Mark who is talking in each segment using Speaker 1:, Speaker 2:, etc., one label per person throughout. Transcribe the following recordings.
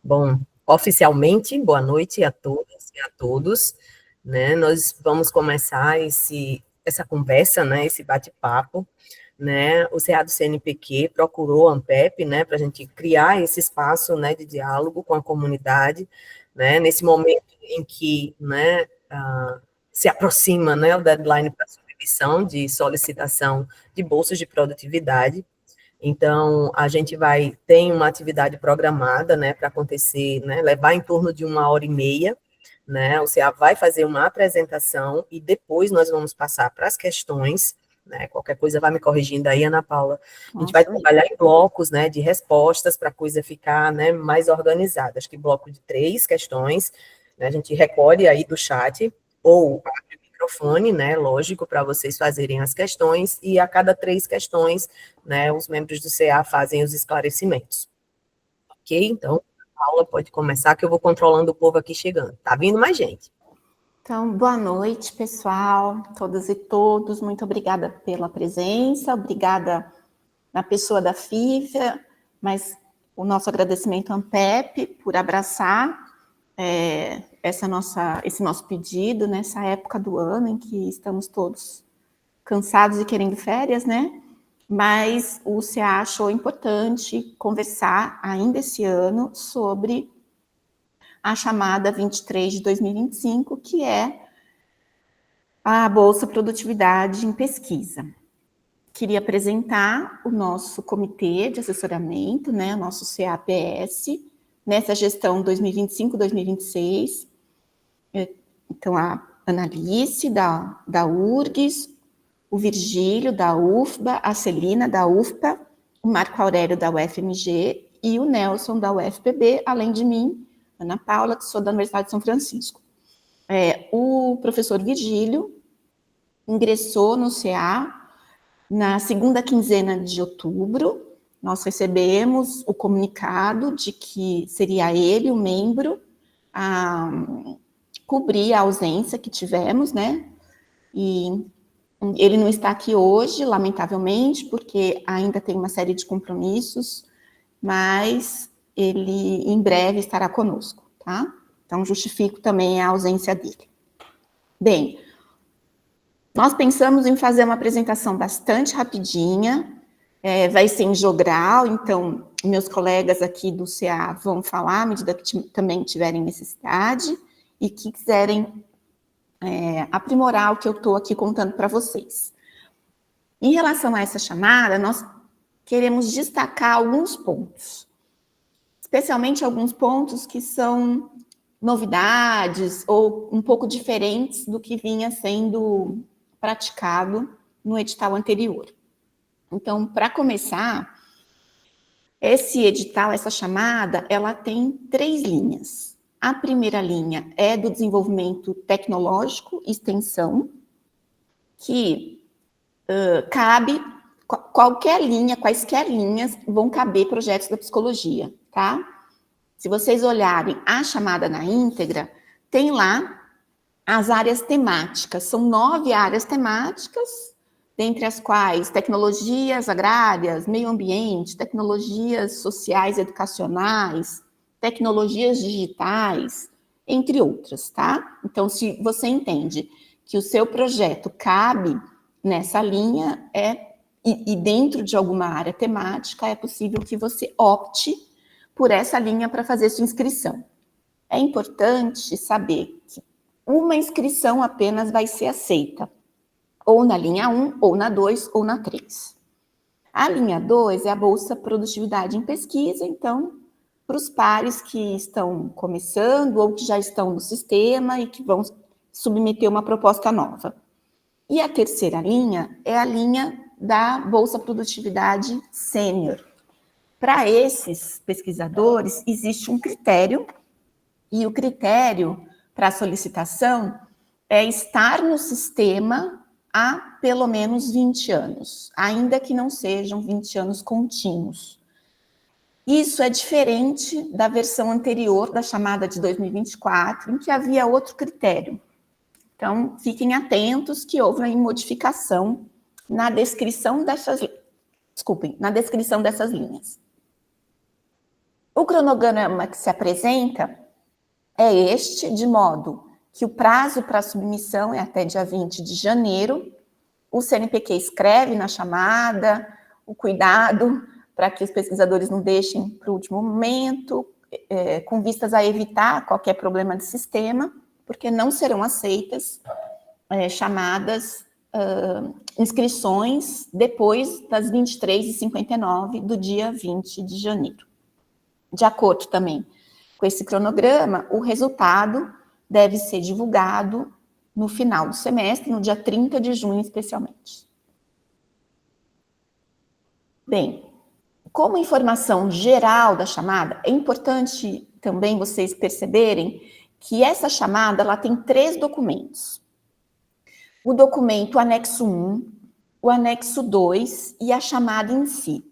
Speaker 1: Bom, oficialmente, boa noite a todas e a todos, né? Nós vamos começar essa conversa, né? Esse bate-papo, né? O CA do CNPq procurou a Ampep, né? Para a gente criar esse espaço, né? De diálogo com a comunidade, né? Nesse momento em que, né? Se aproxima, né? O deadline para submissão de solicitação de bolsas de produtividade. Então, a gente tem uma atividade programada, né, para acontecer, né, levar em torno de 1h30, né, o CA vai fazer uma apresentação e depois nós vamos passar para as questões, né, qualquer coisa vai me corrigindo aí, Ana Paula. A gente vai trabalhar em blocos, né, de respostas para a coisa ficar, né, mais organizada. Acho que bloco de 3 questões, né, a gente recolhe aí do chat, ou abre o microfone, né, lógico, para vocês fazerem as questões, e a cada 3 questões, né, os membros do CA fazem os esclarecimentos. Ok? Então, a aula pode começar, que eu vou controlando o povo aqui chegando. Tá vindo mais gente.
Speaker 2: Então, boa noite, pessoal, todas e todos. Muito obrigada pela presença, obrigada na pessoa da FIFA, mas o nosso agradecimento à Ampep por abraçar esse nosso pedido nessa época do ano em que estamos todos cansados e querendo férias, né? Mas o CA achou importante conversar ainda esse ano sobre a chamada 23 de 2025, que é a Bolsa Produtividade em Pesquisa. Queria apresentar o nosso comitê de assessoramento, né, o nosso CAPS, nessa gestão 2025-2026. Então, a Analice, da URGS, o Virgílio, da UFBA, a Celina, da UFPA, o Marco Aurélio, da UFMG, e o Nelson, da UFPB, além de mim, Ana Paula, que sou da Universidade de São Francisco. O professor Virgílio ingressou no CA na segunda quinzena de outubro. Nós recebemos o comunicado de que seria ele o membro a cobrir a ausência que tivemos, né? E ele não está aqui hoje, lamentavelmente, porque ainda tem uma série de compromissos, mas ele em breve estará conosco, tá? Então, justifico também a ausência dele. Bem, nós pensamos em fazer uma apresentação bastante rapidinha, vai ser em jogral, então meus colegas aqui do CA vão falar à medida que também tiverem necessidade e que quiserem aprimorar o que eu estou aqui contando para vocês. Em relação a essa chamada, nós queremos destacar alguns pontos, especialmente alguns pontos que são novidades ou um pouco diferentes do que vinha sendo praticado no edital anterior. Então, para começar, esse edital, essa chamada, ela tem 3 linhas. A primeira linha é do desenvolvimento tecnológico e extensão, que cabe qualquer linha, quaisquer linhas vão caber projetos da psicologia, tá? Se vocês olharem a chamada na íntegra, tem lá as áreas temáticas. São 9 áreas temáticas, dentre as quais tecnologias agrárias, meio ambiente, tecnologias sociais e educacionais, tecnologias digitais, entre outras, tá? Então, se você entende que o seu projeto cabe nessa linha, e dentro de alguma área temática, é possível que você opte por essa linha para fazer sua inscrição. É importante saber que uma inscrição apenas vai ser aceita, ou na linha 1, ou na 2, ou na 3. A linha 2 é a Bolsa Produtividade em Pesquisa, então, para os pares que estão começando ou que já estão no sistema e que vão submeter uma proposta nova. E a terceira linha é a linha da Bolsa Produtividade Sênior. Para esses pesquisadores, existe um critério, e o critério para a solicitação é estar no sistema há pelo menos 20 anos, ainda que não sejam 20 anos contínuos. Isso é diferente da versão anterior, da chamada de 2024, em que havia outro critério. Então, fiquem atentos que houve uma modificação na descrição dessas linhas. O cronograma que se apresenta é este, de modo que o prazo para submissão é até dia 20 de janeiro. O CNPq escreve na chamada, o cuidado para que os pesquisadores não deixem para o último momento, com vistas a evitar qualquer problema de sistema, porque não serão aceitas chamadas, inscrições depois das 23h59 do dia 20 de janeiro. De acordo também com esse cronograma, o resultado deve ser divulgado no final do semestre, no dia 30 de junho, especialmente. Bem, como informação geral da chamada, é importante também vocês perceberem que essa chamada ela tem 3 documentos. O documento anexo 1, o anexo 2 e a chamada em si.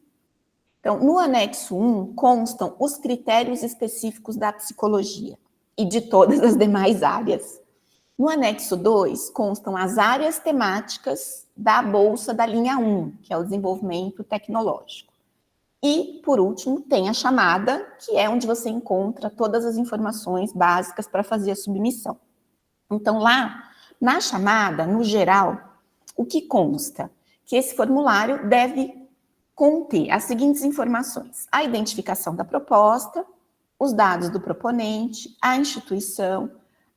Speaker 2: Então, no anexo 1 constam os critérios específicos da psicologia e de todas as demais áreas. No anexo 2, constam as áreas temáticas da bolsa da linha 1, que é o desenvolvimento tecnológico. E, por último, tem a chamada, que é onde você encontra todas as informações básicas para fazer a submissão. Então, lá, na chamada, no geral, o que consta? Que esse formulário deve conter as seguintes informações: a identificação da proposta, os dados do proponente, a instituição,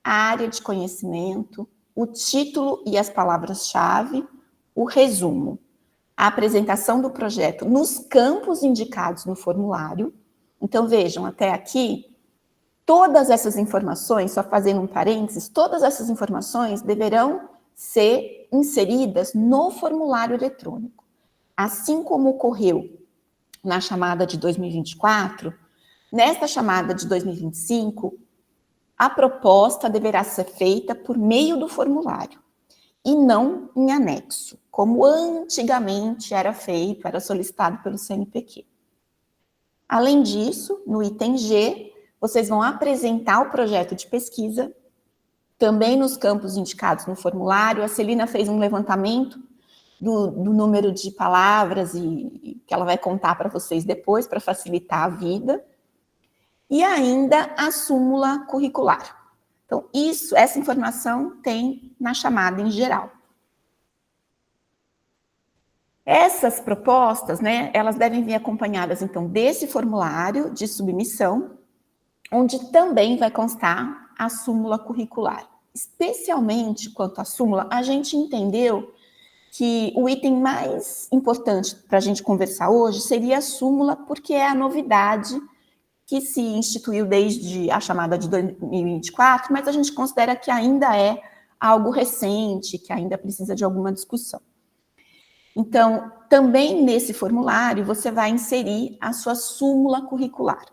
Speaker 2: a área de conhecimento, o título e as palavras-chave, o resumo, a apresentação do projeto nos campos indicados no formulário. Então, vejam, até aqui, todas essas informações, só fazendo um parênteses, todas essas informações deverão ser inseridas no formulário eletrônico. Assim como ocorreu na chamada de 2024, nesta chamada de 2025, a proposta deverá ser feita por meio do formulário e não em anexo, como antigamente era feito, era solicitado pelo CNPq. Além disso, no item G, vocês vão apresentar o projeto de pesquisa, também nos campos indicados no formulário. A Celina fez um levantamento do número de palavras e que ela vai contar para vocês depois, para facilitar a vida. E ainda a súmula curricular. Então, essa informação tem na chamada em geral. Essas propostas, né, elas devem vir acompanhadas, então, desse formulário de submissão, onde também vai constar a súmula curricular. Especialmente quanto à súmula, a gente entendeu que o item mais importante para a gente conversar hoje seria a súmula, porque é a novidade que se instituiu desde a chamada de 2024, mas a gente considera que ainda é algo recente, que ainda precisa de alguma discussão. Então, também nesse formulário, você vai inserir a sua súmula curricular.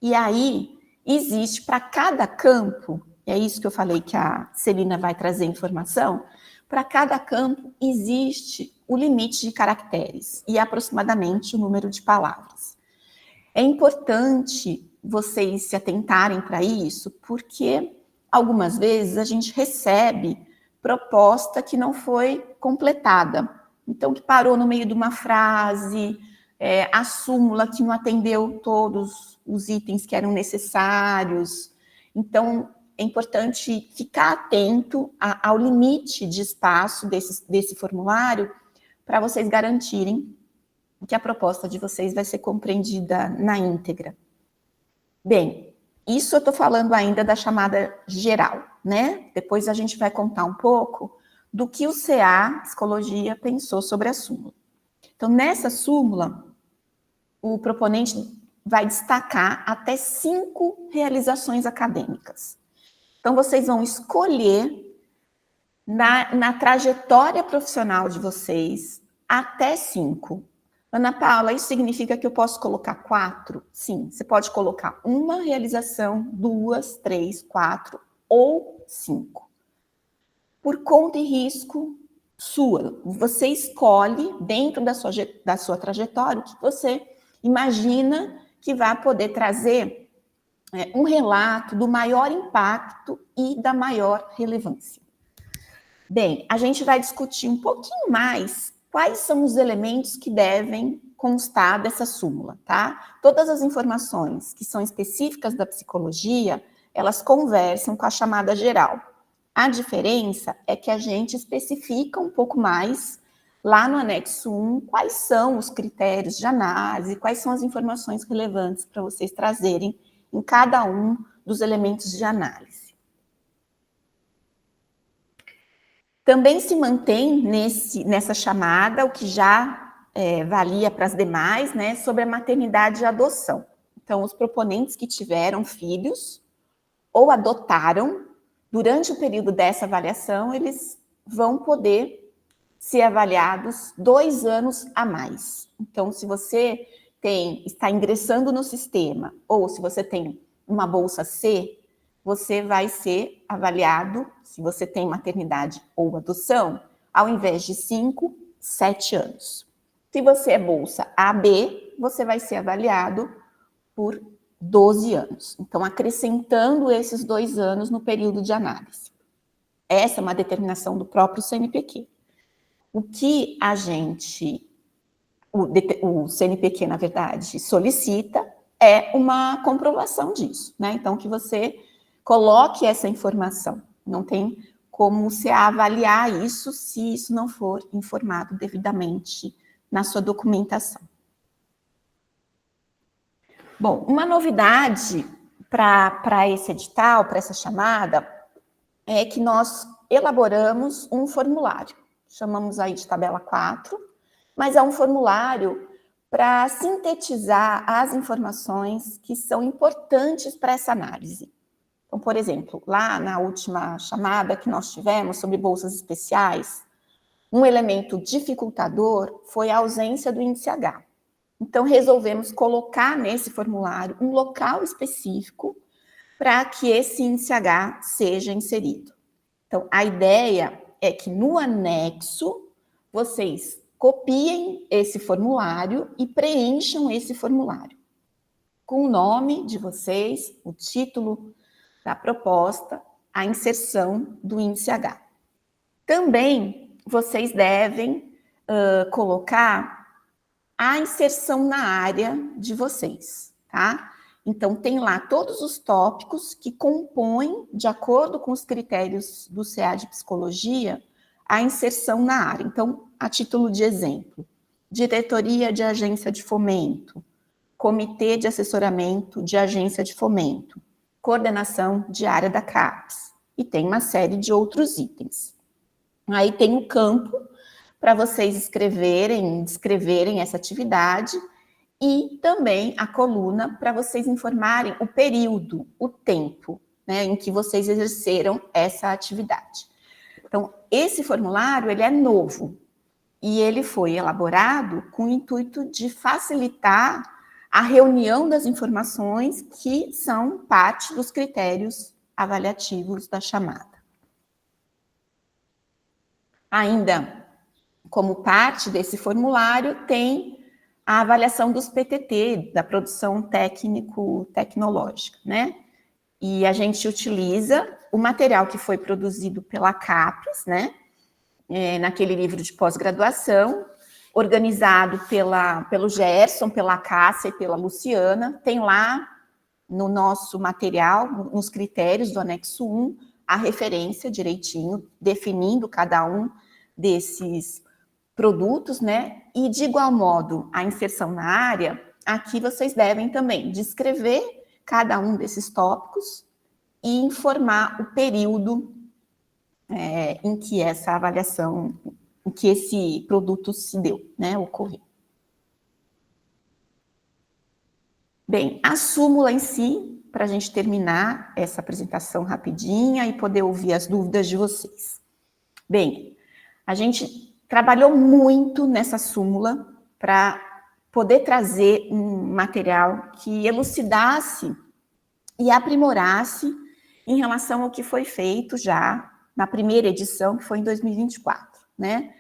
Speaker 2: E aí, existe para cada campo, é isso que eu falei que a Celina vai trazer informação, para cada campo existe o limite de caracteres e aproximadamente o número de palavras. É importante vocês se atentarem para isso, porque algumas vezes a gente recebe proposta que não foi completada. Então, que parou no meio de uma frase, a súmula que não atendeu todos os itens que eram necessários. Então, é importante ficar atento ao limite de espaço desse formulário para vocês garantirem que a proposta de vocês vai ser compreendida na íntegra. Bem, isso eu estou falando ainda da chamada geral, né? Depois a gente vai contar um pouco do que o CA, Psicologia, pensou sobre a súmula. Então, nessa súmula, o proponente vai destacar até 5 realizações acadêmicas. Então, vocês vão escolher na trajetória profissional de vocês até 5. Ana Paula, isso significa que eu posso colocar 4? Sim, você pode colocar 1 realização, 2, 3, 4 ou 5. Por conta e risco sua, você escolhe dentro da sua trajetória o que você imagina que vai poder trazer um relato do maior impacto e da maior relevância. Bem, a gente vai discutir um pouquinho mais quais são os elementos que devem constar dessa súmula, tá? Todas as informações que são específicas da psicologia, elas conversam com a chamada geral. A diferença é que a gente especifica um pouco mais lá no anexo 1 quais são os critérios de análise, quais são as informações relevantes para vocês trazerem em cada um dos elementos de análise. Também se mantém nessa chamada o que já valia para as demais, né, sobre a maternidade e adoção. Então, os proponentes que tiveram filhos ou adotaram, durante o período dessa avaliação, eles vão poder ser avaliados 2 anos a mais. Então, se você está ingressando no sistema, ou se você tem uma bolsa C, você vai ser avaliado, se você tem maternidade ou adoção, ao invés de 5, 7 anos. Se você é bolsa AB, você vai ser avaliado por 12 anos. Então, acrescentando esses 2 anos no período de análise. Essa é uma determinação do próprio CNPq. O que o CNPq, na verdade, solicita é uma comprovação disso, né? Então, que você coloque essa informação. Não tem como você avaliar isso se isso não for informado devidamente na sua documentação. Bom, uma novidade para esse edital, para essa chamada, é que nós elaboramos um formulário. Chamamos aí de tabela 4, mas é um formulário para sintetizar as informações que são importantes para essa análise. Então, por exemplo, lá na última chamada que nós tivemos sobre bolsas especiais, um elemento dificultador foi a ausência do índice H. Então, resolvemos colocar nesse formulário um local específico para que esse índice H seja inserido. Então, a ideia é que no anexo, vocês copiem esse formulário e preencham esse formulário com o nome de vocês, o título da proposta, a inserção do índice H. Também vocês devem colocar a inserção na área de vocês, tá? Então, tem lá todos os tópicos que compõem, de acordo com os critérios do CA de Psicologia, a inserção na área. Então, a título de exemplo, diretoria de agência de fomento, comitê de assessoramento de agência de fomento, coordenação de área da CAPES, e tem uma série de outros itens. Aí tem o campo para vocês descreverem essa atividade, e também a coluna para vocês informarem o período, o tempo, né, em que vocês exerceram essa atividade. Então, esse formulário, ele é novo, e ele foi elaborado com o intuito de facilitar a reunião das informações que são parte dos critérios avaliativos da chamada. Ainda, como parte desse formulário, tem a avaliação dos PTT, da produção técnico-tecnológica, né? E a gente utiliza o material que foi produzido pela CAPES, né? Naquele livro de pós-graduação, organizado pelo Gerson, pela Cássia e pela Luciana. Tem lá no nosso material, nos critérios do anexo 1, a referência direitinho, definindo cada um desses produtos, né? E, de igual modo, a inserção na área, aqui vocês devem também descrever cada um desses tópicos e informar o período em que essa avaliação, em que esse produto se deu, né? Ocorreu. Bem, a súmula em si, para a gente terminar essa apresentação rapidinha e poder ouvir as dúvidas de vocês. Bem, a gente trabalhou muito nessa súmula para poder trazer um material que elucidasse e aprimorasse em relação ao que foi feito já na primeira edição, que foi em 2024, né?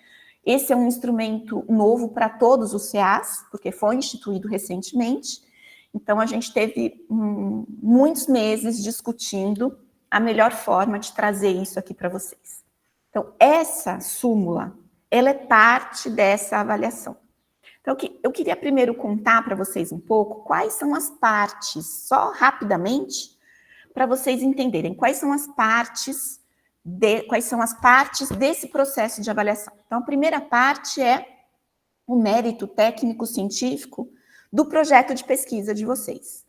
Speaker 2: Esse é um instrumento novo para todos os CAs, porque foi instituído recentemente, então a gente teve muitos meses discutindo a melhor forma de trazer isso aqui para vocês. Então, essa súmula, ela é parte dessa avaliação. Então, eu queria primeiro contar para vocês um pouco quais são as partes, só rapidamente, para vocês entenderem quais são as partes desse processo de avaliação. Então, a primeira parte é o mérito técnico-científico do projeto de pesquisa de vocês.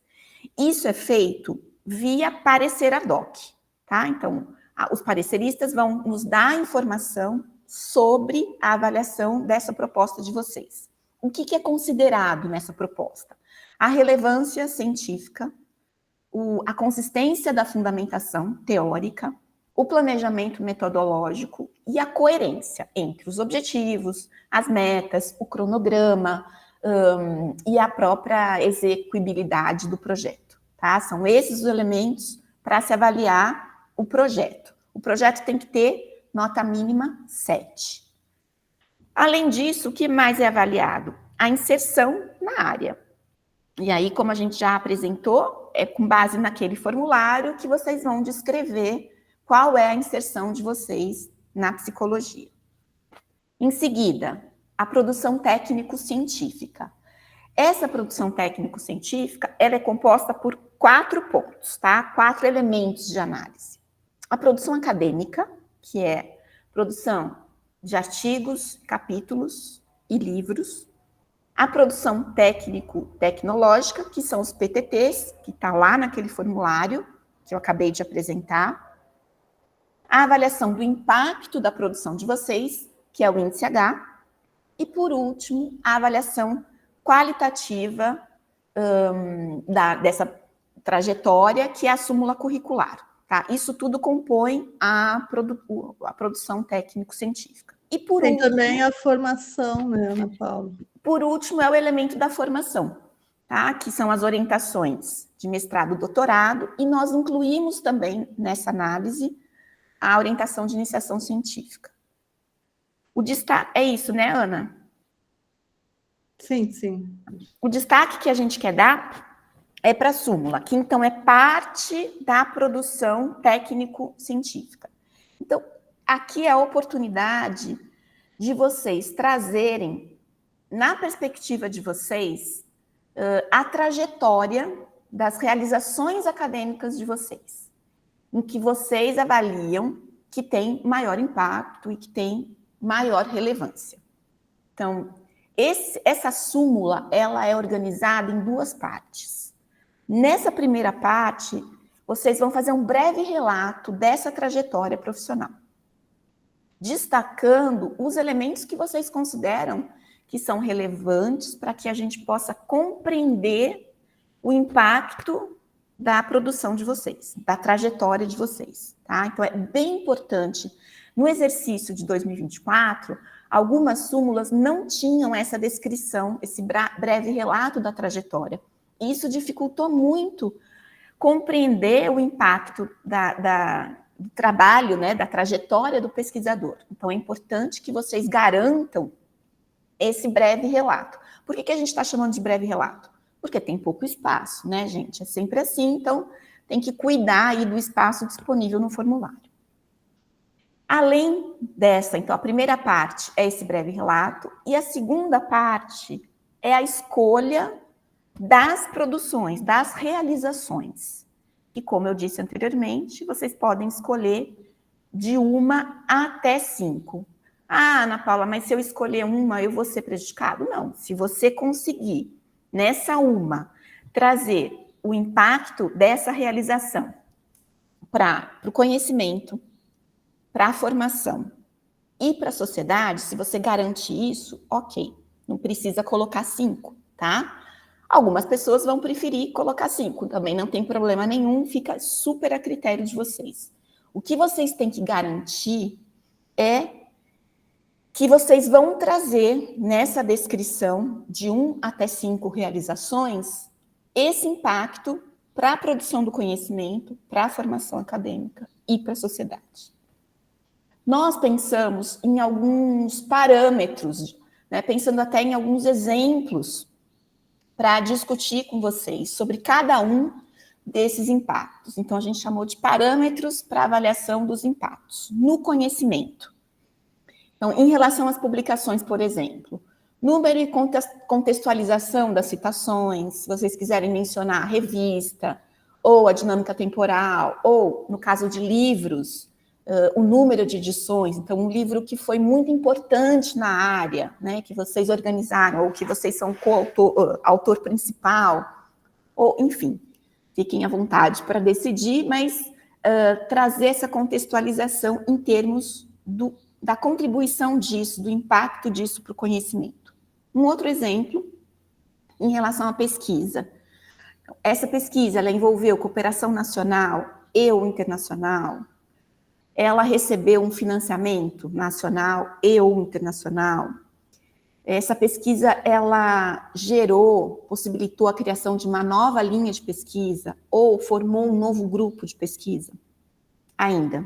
Speaker 2: Isso é feito via parecer ad hoc, tá? Então, os pareceristas vão nos dar informação sobre a avaliação dessa proposta de vocês. O que é considerado nessa proposta? A relevância científica, a consistência da fundamentação teórica, o planejamento metodológico e a coerência entre os objetivos, as metas, o cronograma e a própria execuibilidade do projeto. Tá? São esses os elementos para se avaliar o projeto. O projeto tem que ter nota mínima 7. Além disso, o que mais é avaliado? A inserção na área. E aí, como a gente já apresentou, é com base naquele formulário que vocês vão descrever qual é a inserção de vocês na psicologia. Em seguida, a produção técnico-científica. Essa produção técnico-científica, ela é composta por 4 pontos, tá? 4 elementos de análise. A produção acadêmica, que é produção de artigos, capítulos e livros. A produção técnico-tecnológica, que são os PTTs, que está lá naquele formulário que eu acabei de apresentar. A avaliação do impacto da produção de vocês, que é o índice H. E, por último, a avaliação qualitativa dessa trajetória, que é a súmula curricular. Tá? Isso tudo compõe a produção técnico-científica. E por
Speaker 3: Tem
Speaker 2: último,
Speaker 3: também a formação, né, Ana Paula?
Speaker 2: Por último, é o elemento da formação, tá? Que são as orientações de mestrado e doutorado, e nós incluímos também nessa análise a orientação de iniciação científica. O destaque é isso, né, Ana?
Speaker 3: Sim, sim.
Speaker 2: O destaque que a gente quer dar é para a súmula, que então é parte da produção técnico-científica. Então, aqui é a oportunidade de vocês trazerem, na perspectiva de vocês, a trajetória das realizações acadêmicas de vocês, em que vocês avaliam que tem maior impacto e que tem maior relevância. Então, essa súmula, ela é organizada em 2 partes. Nessa primeira parte, vocês vão fazer um breve relato dessa trajetória profissional, destacando os elementos que vocês consideram que são relevantes para que a gente possa compreender o impacto da produção de vocês, da trajetória de vocês, tá? Então, é bem importante. No exercício de 2024, algumas súmulas não tinham essa descrição, esse breve relato da trajetória. Isso dificultou muito compreender o impacto do trabalho, né, da trajetória do pesquisador. Então, é importante que vocês garantam esse breve relato. Por que a gente está chamando de breve relato? Porque tem pouco espaço, né, gente? É sempre assim, então tem que cuidar aí do espaço disponível no formulário. Além dessa, então, a primeira parte é esse breve relato, e a segunda parte é a escolha das produções, das realizações. E como eu disse anteriormente, vocês podem escolher de 1 até 5. Ah, Ana Paula, mas se eu escolher uma, eu vou ser prejudicado? Não, se você conseguir, nessa uma, trazer o impacto dessa realização para o conhecimento, para a formação e para a sociedade, se você garante isso, ok, não precisa colocar 5, tá? Algumas pessoas vão preferir colocar 5, também não tem problema nenhum, fica super a critério de vocês. O que vocês têm que garantir é que vocês vão trazer nessa descrição de 1 até 5 realizações esse impacto para a produção do conhecimento, para a formação acadêmica e para a sociedade. Nós pensamos em alguns parâmetros, né, pensando até em alguns exemplos para discutir com vocês sobre cada um desses impactos. Então, a gente chamou de parâmetros para avaliação dos impactos no conhecimento. Então, em relação às publicações, por exemplo, Número e contextualização das citações, se vocês quiserem mencionar a revista, ou a dinâmica temporal, ou, no caso de livros, o número de edições. Então, um livro que foi muito importante na área, né, que vocês organizaram, ou que vocês são autor principal, ou, enfim, fiquem à vontade para decidir, mas trazer essa contextualização em termos da contribuição disso, do impacto disso para o conhecimento. Um outro exemplo, em relação à pesquisa. Essa pesquisa, ela envolveu cooperação nacional e ou internacional. Ela recebeu um financiamento nacional e ou internacional. Essa pesquisa, ela possibilitou a criação de uma nova linha de pesquisa ou formou um novo grupo de pesquisa. Ainda,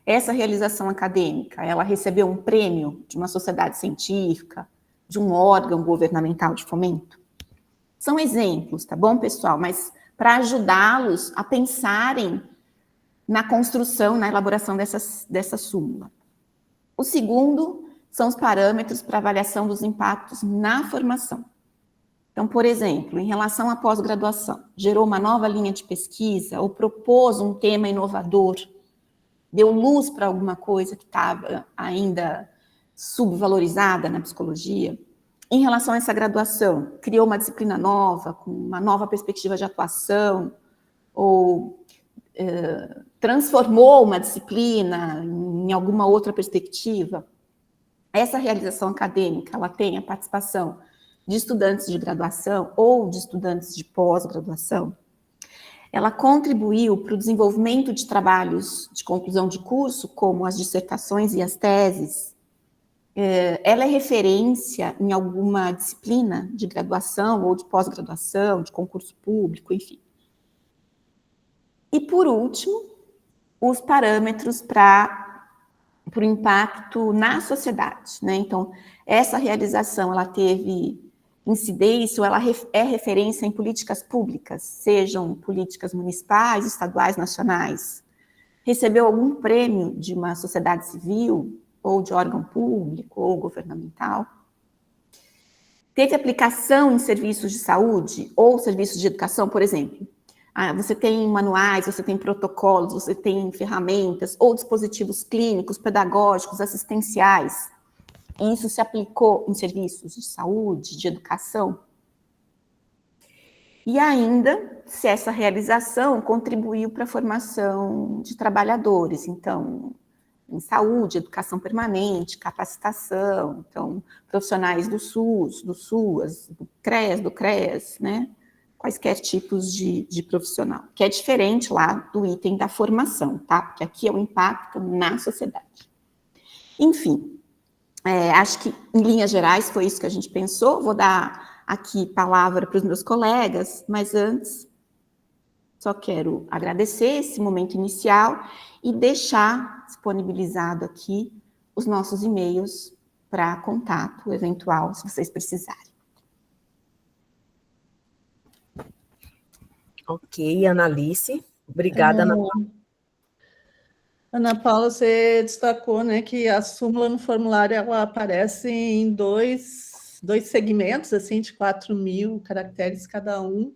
Speaker 2: essa realização acadêmica, ela recebeu um prêmio de uma sociedade científica, de um órgão governamental de fomento? São exemplos, tá bom, pessoal? Mas para ajudá-los a pensarem na construção, na elaboração dessa súmula. O segundo são os parâmetros para avaliação dos impactos na formação. Então, por exemplo, em relação à pós-graduação, gerou uma nova linha de pesquisa ou propôs um tema inovador, deu luz para alguma coisa que estava ainda subvalorizada na psicologia. Em relação a essa graduação, criou uma disciplina nova, com uma nova perspectiva de atuação, ou transformou uma disciplina em alguma outra perspectiva. Essa realização acadêmica, ela tem a participação de estudantes de graduação ou de estudantes de pós-graduação. Ela contribuiu para o desenvolvimento de trabalhos de conclusão de curso, como as dissertações e as teses. Ela é referência em alguma disciplina de graduação ou de pós-graduação, de concurso público, enfim. E, por último, os parâmetros para o impacto na sociedade, né? Então, essa realização, ela teve incidência, ou ela é referência em políticas públicas, sejam políticas municipais, estaduais, nacionais. Recebeu algum prêmio de uma sociedade civil, ou de órgão público, ou governamental. Teve aplicação em serviços de saúde, ou serviços de educação, por exemplo. Você tem manuais, você tem protocolos, você tem ferramentas, ou dispositivos clínicos, pedagógicos, assistenciais. Isso se aplicou em serviços de saúde, de educação. E ainda, se essa realização contribuiu para a formação de trabalhadores, então, em saúde, educação permanente, capacitação, então, profissionais do SUS, do SUAS, do CREAS, né? Quaisquer tipos de profissional, que é diferente lá do item da formação, tá? Porque aqui é o impacto na sociedade. Enfim, acho que, em linhas gerais, foi isso que a gente pensou. Vou dar aqui palavra para os meus colegas, mas antes, só quero agradecer esse momento inicial e deixar disponibilizado aqui os nossos e-mails para contato eventual, se vocês precisarem.
Speaker 1: Ok, Analice. Obrigada, Ana Paula.
Speaker 3: Ana Paula, você destacou, né, que a súmula no formulário ela aparece em dois segmentos, assim, de 4.000 caracteres cada um,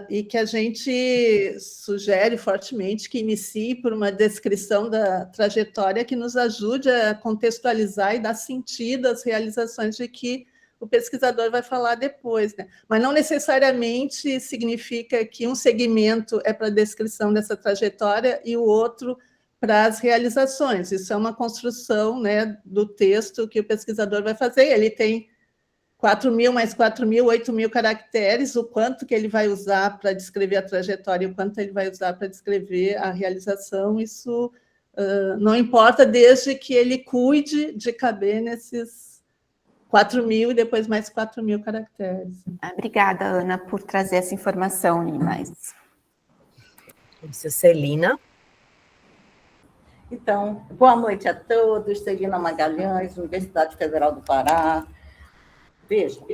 Speaker 3: e que a gente sugere fortemente que inicie por uma descrição da trajetória que nos ajude a contextualizar e dar sentido às realizações de que o pesquisador vai falar depois, né? Mas não necessariamente significa que um segmento é para a descrição dessa trajetória e o outro para as realizações. Isso é uma construção, né, do texto que o pesquisador vai fazer. Ele tem 4.000 mais 4.000, 8.000 caracteres, o quanto que ele vai usar para descrever a trajetória e o quanto ele vai usar para descrever a realização, isso não importa, desde que ele cuide de caber nesses 4.000 e depois mais 4.000 caracteres.
Speaker 2: Obrigada, Ana, por trazer essa informação aí mais.
Speaker 1: Celina.
Speaker 4: Então, boa noite a todos. Celina Magalhães, Universidade Federal do Pará. Vejam,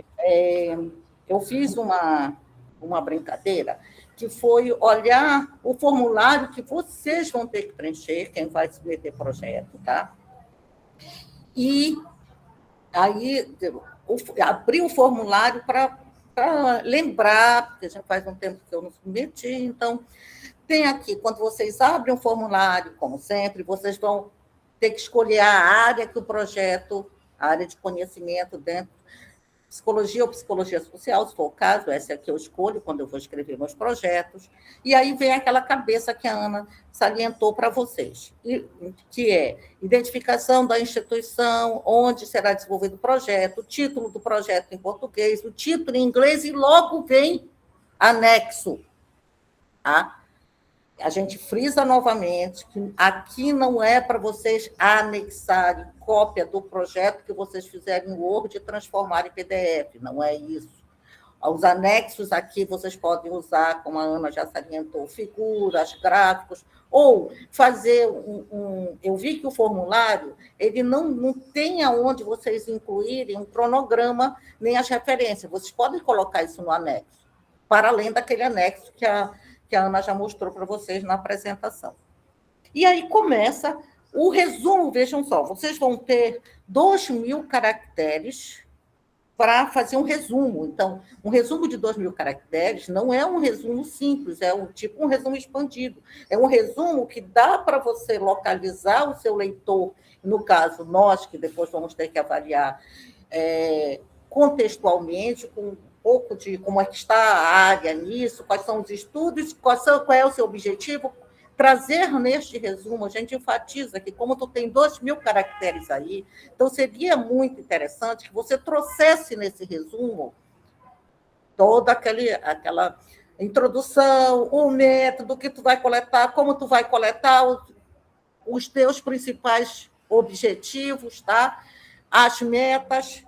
Speaker 4: eu fiz uma brincadeira que foi olhar o formulário que vocês vão ter que preencher, quem vai submeter projeto, tá? E aí, abrir o formulário para lembrar, porque já faz um tempo que eu não submeti, então, tem aqui, quando vocês abrem o formulário, como sempre, vocês vão ter que escolher a área que o projeto, a área de conhecimento dentro, psicologia ou psicologia social, se for o caso, essa é a que eu escolho quando eu vou escrever meus projetos, e aí vem aquela cabeça que a Ana salientou para vocês, que é identificação da instituição, onde será desenvolvido o projeto, o título do projeto em português, o título em inglês, e logo vem anexo. Tá? A gente frisa novamente que aqui não é para vocês anexarem cópia do projeto que vocês fizerem em Word e transformar em PDF, não é isso. Os anexos aqui vocês podem usar, como a Ana já salientou, figuras, gráficos, ou fazer Eu vi que o formulário ele não tem aonde vocês incluírem um cronograma nem as referências. Vocês podem colocar isso no anexo, para além daquele anexo que a Ana já mostrou para vocês na apresentação. E aí começa o resumo, vejam só, vocês vão ter 2.000 caracteres para fazer um resumo. Então, um resumo de 2.000 caracteres não é um resumo simples, é tipo um resumo expandido. É um resumo que dá para você localizar o seu leitor, no caso, nós, que depois vamos ter que avaliar contextualmente, com um pouco de como é que está a área nisso, quais são os estudos, qual é o seu objetivo. Trazer neste resumo, a gente enfatiza que, como tu tem 2.000 caracteres aí, então seria muito interessante que você trouxesse nesse resumo toda aquela introdução, o método que tu vai coletar, como tu vai coletar os teus principais objetivos, tá? As metas.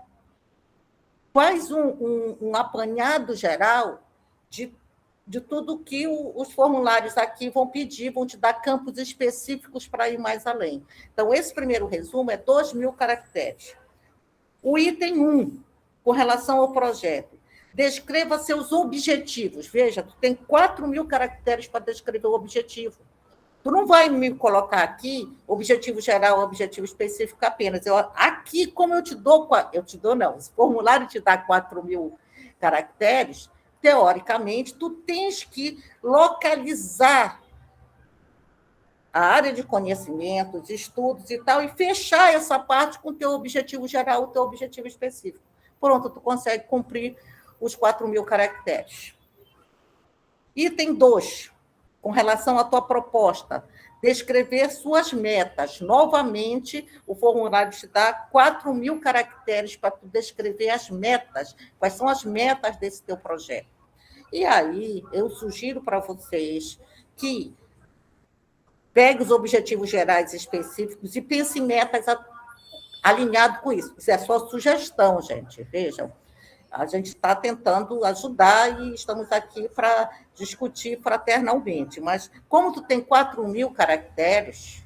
Speaker 4: Faz um apanhado geral de tudo que os formulários aqui vão pedir, vão te dar campos específicos para ir mais além. Então, esse primeiro resumo é 2.000 caracteres. O item 1, com relação ao projeto, descreva seus objetivos. Veja, tu tem 4.000 caracteres para descrever o objetivo. Tu não vai me colocar aqui objetivo geral, objetivo específico apenas. Aqui, como eu te dou não, esse formulário te dá 4.000 caracteres, teoricamente, tu tens que localizar a área de conhecimento, os estudos e tal, e fechar essa parte com o teu objetivo geral, o teu objetivo específico. Pronto, tu consegue cumprir os 4.000 caracteres. Item 2, com relação à tua proposta, descrever suas metas. Novamente, o formulário te dá 4.000 caracteres para tu descrever as metas. Quais são as metas desse teu projeto? E aí, eu sugiro para vocês que pegue os objetivos gerais específicos e pense em metas alinhado com isso. Isso é só sugestão, gente. Vejam, a gente está tentando ajudar e estamos aqui para discutir fraternalmente. Mas, como tu tem 4.000 caracteres,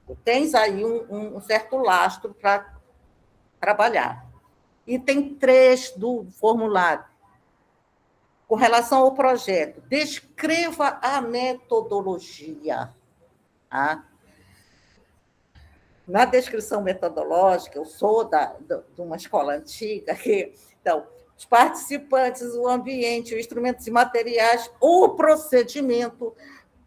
Speaker 4: tu tens aí um certo lastro para trabalhar. Item 3 do formulário. Com relação ao projeto, descreva a metodologia. Tá? Na descrição metodológica, eu sou de uma escola antiga que... Então, os participantes, o ambiente, os instrumentos e materiais, o procedimento,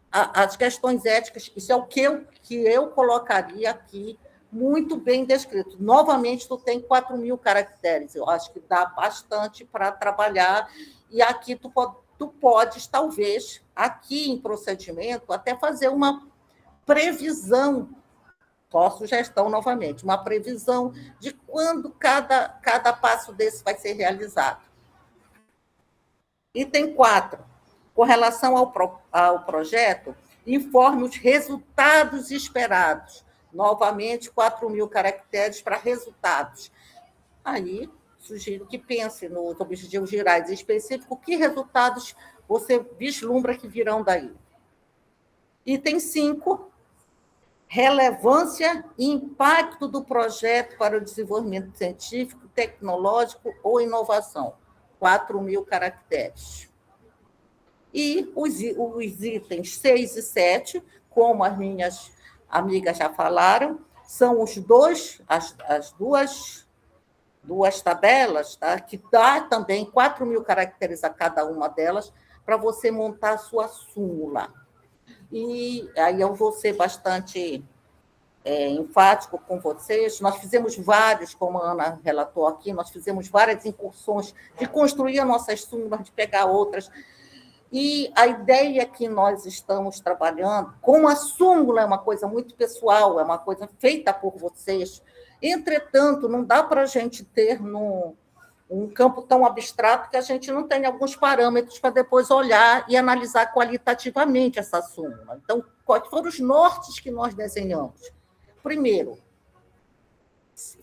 Speaker 4: as questões éticas, isso é o que eu colocaria aqui, muito bem descrito. Novamente, tu tem 4.000 caracteres, eu acho que dá bastante para trabalhar, e aqui tu podes, talvez, aqui em procedimento, até fazer uma previsão, só sugestão novamente, uma previsão de quando cada passo desse vai ser realizado. Item 4, com relação ao projeto, informe os resultados esperados. Novamente, 4.000 caracteres para resultados. Aí, sugiro que pense nos objetivos gerais específicos, que resultados você vislumbra que virão daí. Item 5, relevância e impacto do projeto para o desenvolvimento científico, tecnológico ou inovação. 4.000 caracteres. E os itens 6 e 7, como as minhas amigas já falaram, são as duas duas tabelas, tá? Que dá também 4.000 caracteres a cada uma delas, para você montar a sua súmula. E aí eu vou ser bastante enfático com vocês. Nós fizemos vários, como a Ana relatou aqui, nós fizemos várias incursões de construir as nossas súmulas, de pegar outras. E a ideia que nós estamos trabalhando, como a súmula é uma coisa muito pessoal, é uma coisa feita por vocês, entretanto, não dá para a gente ter um campo tão abstrato que a gente não tem alguns parâmetros para depois olhar e analisar qualitativamente essa súmula. Então, quais foram os nortes que nós desenhamos? Primeiro,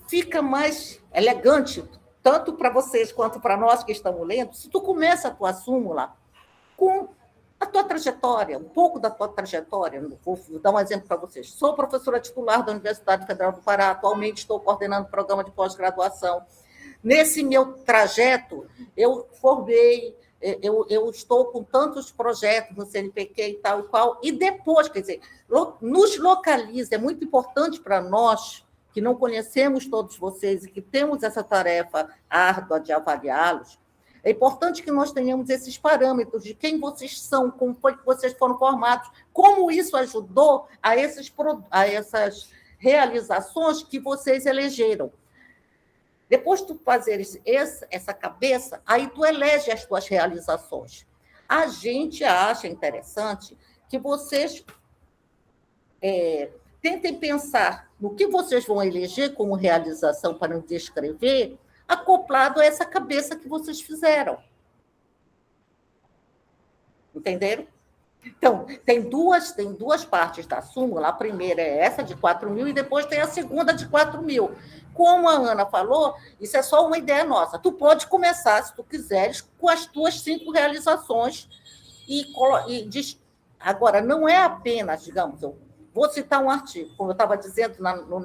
Speaker 4: fica mais elegante, tanto para vocês quanto para nós que estamos lendo, se tu começa a tua súmula com a tua trajetória, um pouco da tua trajetória. Vou dar um exemplo para vocês. Sou professora titular da Universidade Federal do Pará, atualmente estou coordenando o programa de pós-graduação. Nesse meu trajeto, eu formei, eu estou com tantos projetos no CNPq e tal e qual, e depois, quer dizer, nos localiza, é muito importante para nós, que não conhecemos todos vocês e que temos essa tarefa árdua de avaliá-los, é importante que nós tenhamos esses parâmetros de quem vocês são, como foi que vocês foram formados, como isso ajudou a essas realizações que vocês elegeram. Depois de tu fazeres essa cabeça, aí tu elege as tuas realizações. A gente acha interessante que vocês tentem pensar no que vocês vão eleger como realização para nos descrever, acoplado a essa cabeça que vocês fizeram. Entenderam? Então, tem duas partes da súmula. A primeira é essa de 4.000 e depois tem a segunda de 4.000. Como a Ana falou, isso é só uma ideia nossa. Tu pode começar, se tu quiseres, com as tuas 5 realizações. Agora, não é apenas, digamos, eu vou citar um artigo, como eu estava dizendo no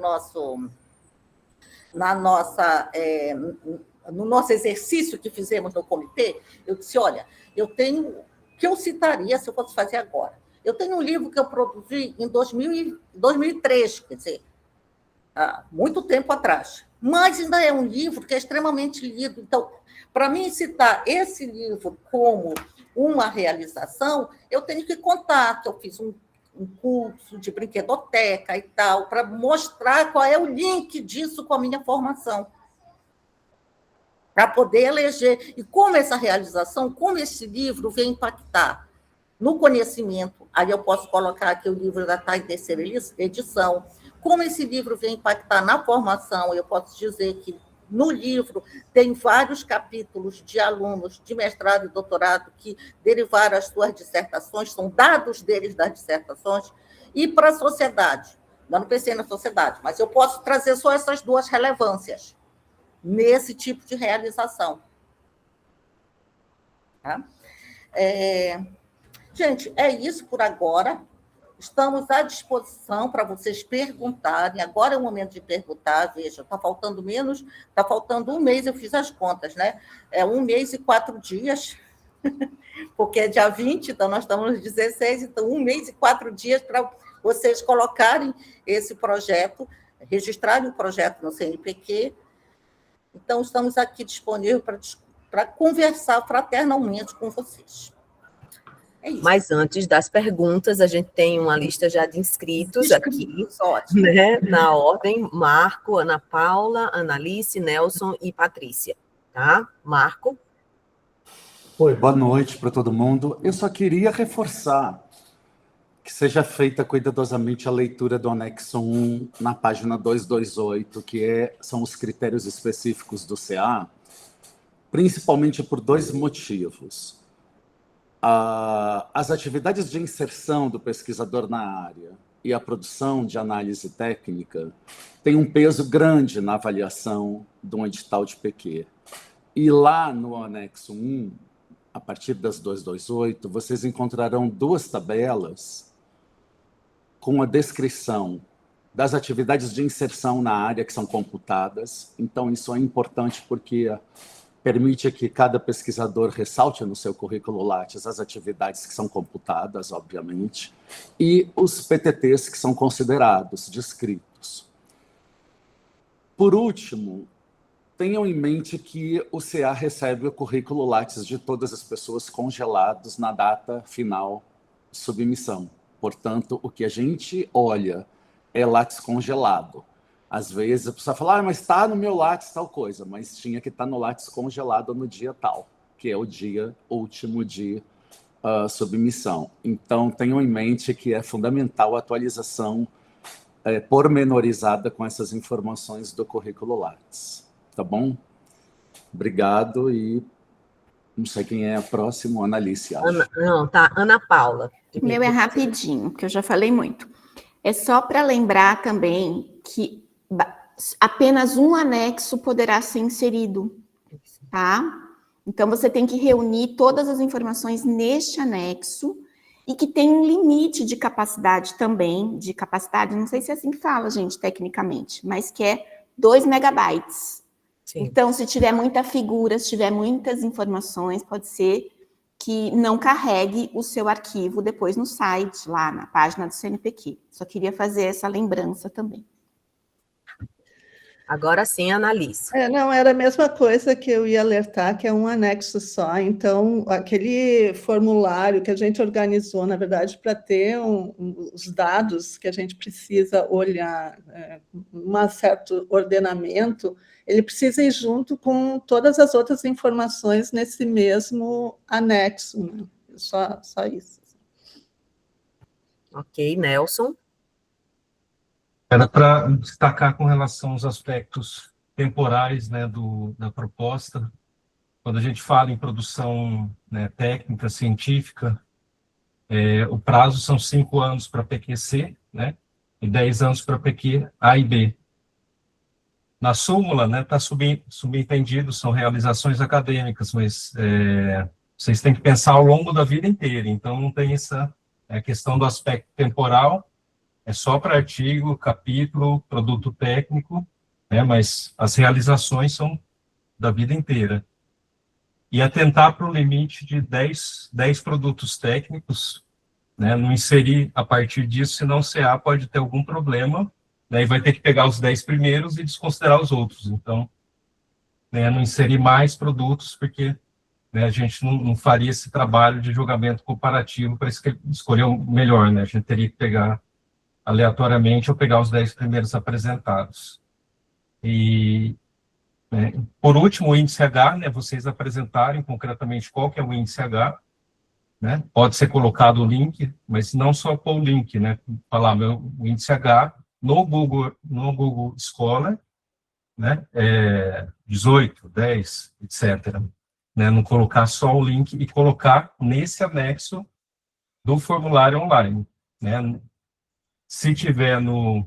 Speaker 4: nosso exercício que fizemos no comitê, eu disse, olha, eu tenho o que eu citaria se eu fosse fazer agora. Eu tenho um livro que eu produzi em 2003, quer dizer, há muito tempo atrás, mas ainda é um livro que é extremamente lido. Então, para mim citar esse livro como uma realização, eu tenho que contar que eu fiz um curso de brinquedoteca e tal, para mostrar qual é o link disso com a minha formação, para poder eleger. E como essa realização, como esse livro vem impactar no conhecimento, aí eu posso colocar aqui o livro já está em 3ª edição, como esse livro vem impactar na formação, eu posso dizer que no livro tem vários capítulos de alunos de mestrado e doutorado que derivaram as suas dissertações, são dados deles das dissertações, e para a sociedade. Eu não pensei na sociedade, mas eu posso trazer só essas 2 relevâncias nesse tipo de realização. Tá? Gente, é isso por agora. Estamos à disposição para vocês perguntarem. Agora é o momento de perguntar. Veja, está faltando 1 mês, eu fiz as contas, né? É 1 mês e 4 dias, porque é dia 20, então nós estamos nos 16, então 1 mês e 4 dias para vocês colocarem esse projeto, registrarem o projeto no CNPq. Então, estamos aqui disponíveis para conversar fraternalmente com vocês. É isso.
Speaker 1: Mas antes das perguntas, a gente tem uma lista já de inscritos aqui, né, na ordem: Marco, Ana Paula, Analice, Nelson e Patrícia. Tá? Marco?
Speaker 5: Oi, boa noite para todo mundo. Eu só queria reforçar que seja feita cuidadosamente a leitura do anexo 1 na página 228, que são os critérios específicos do CA, principalmente por 2 motivos. As atividades de inserção do pesquisador na área e a produção de análise técnica têm um peso grande na avaliação de um edital de PQ. E lá no anexo 1, a partir das 228, vocês encontrarão 2 tabelas com a descrição das atividades de inserção na área que são computadas. Então, isso é importante porque permite que cada pesquisador ressalte no seu currículo Lattes as atividades que são computadas, obviamente, e os PTTs que são considerados descritos. Por último, tenham em mente que o CA recebe o currículo Lattes de todas as pessoas congelados na data final de submissão. Portanto, o que a gente olha é Lattes congelado. Às vezes a pessoa fala, mas está no meu Lattes tal coisa, mas tinha que estar no Lattes congelado no dia tal, que é o dia último de submissão. Então, tenham em mente que é fundamental a atualização pormenorizada com essas informações do currículo Lattes. Tá bom? Obrigado e não sei quem é a próxima, Analice.
Speaker 1: Ana Paula.
Speaker 2: O meu é rapidinho, porque eu já falei muito. É só para lembrar também que apenas um anexo poderá ser inserido, tá? Então, você tem que reunir todas as informações neste anexo e que tem um limite de capacidade também, não sei se é assim que fala, gente, tecnicamente, mas que é 2 megabytes. Sim. Então, se tiver muita figura, se tiver muitas informações, pode ser que não carregue o seu arquivo depois no site, lá na página do CNPq. Só queria fazer essa lembrança também.
Speaker 1: Agora sim, Analice.
Speaker 3: Não, era a mesma coisa que eu ia alertar, que é um anexo só. Então, aquele formulário que a gente organizou, na verdade, para ter os dados que a gente precisa olhar, um certo ordenamento, ele precisa ir junto com todas as outras informações nesse mesmo anexo, né? Só isso.
Speaker 1: Ok, Nelson.
Speaker 6: Era para destacar com relação aos aspectos temporais, né, da proposta. Quando a gente fala em produção, né, técnica, científica, o prazo são 5 anos para PQC, né, e 10 anos para PQ A e B. Na súmula, né, está subentendido, são realizações acadêmicas, mas vocês têm que pensar ao longo da vida inteira, então não tem essa questão do aspecto temporal. É só para artigo, capítulo, produto técnico, né, mas as realizações são da vida inteira. E atentar para o limite de 10 produtos técnicos, né, não inserir a partir disso, senão o CA pode ter algum problema, né, e vai ter que pegar os 10 primeiros e desconsiderar os outros. Então, né, não inserir mais produtos, porque, né, a gente não faria esse trabalho de julgamento comparativo para escolher o melhor, né, a gente teria que pegar aleatoriamente ou pegar os 10 primeiros apresentados. E, né, por último, o índice H, né, vocês apresentarem concretamente qual que é o índice H, né, pode ser colocado o link, mas não só pôr o link, né, falar o índice H no Google Scholar, né, 18, 10, etc. Né, não colocar só o link e colocar nesse anexo do formulário online, né. Se tiver no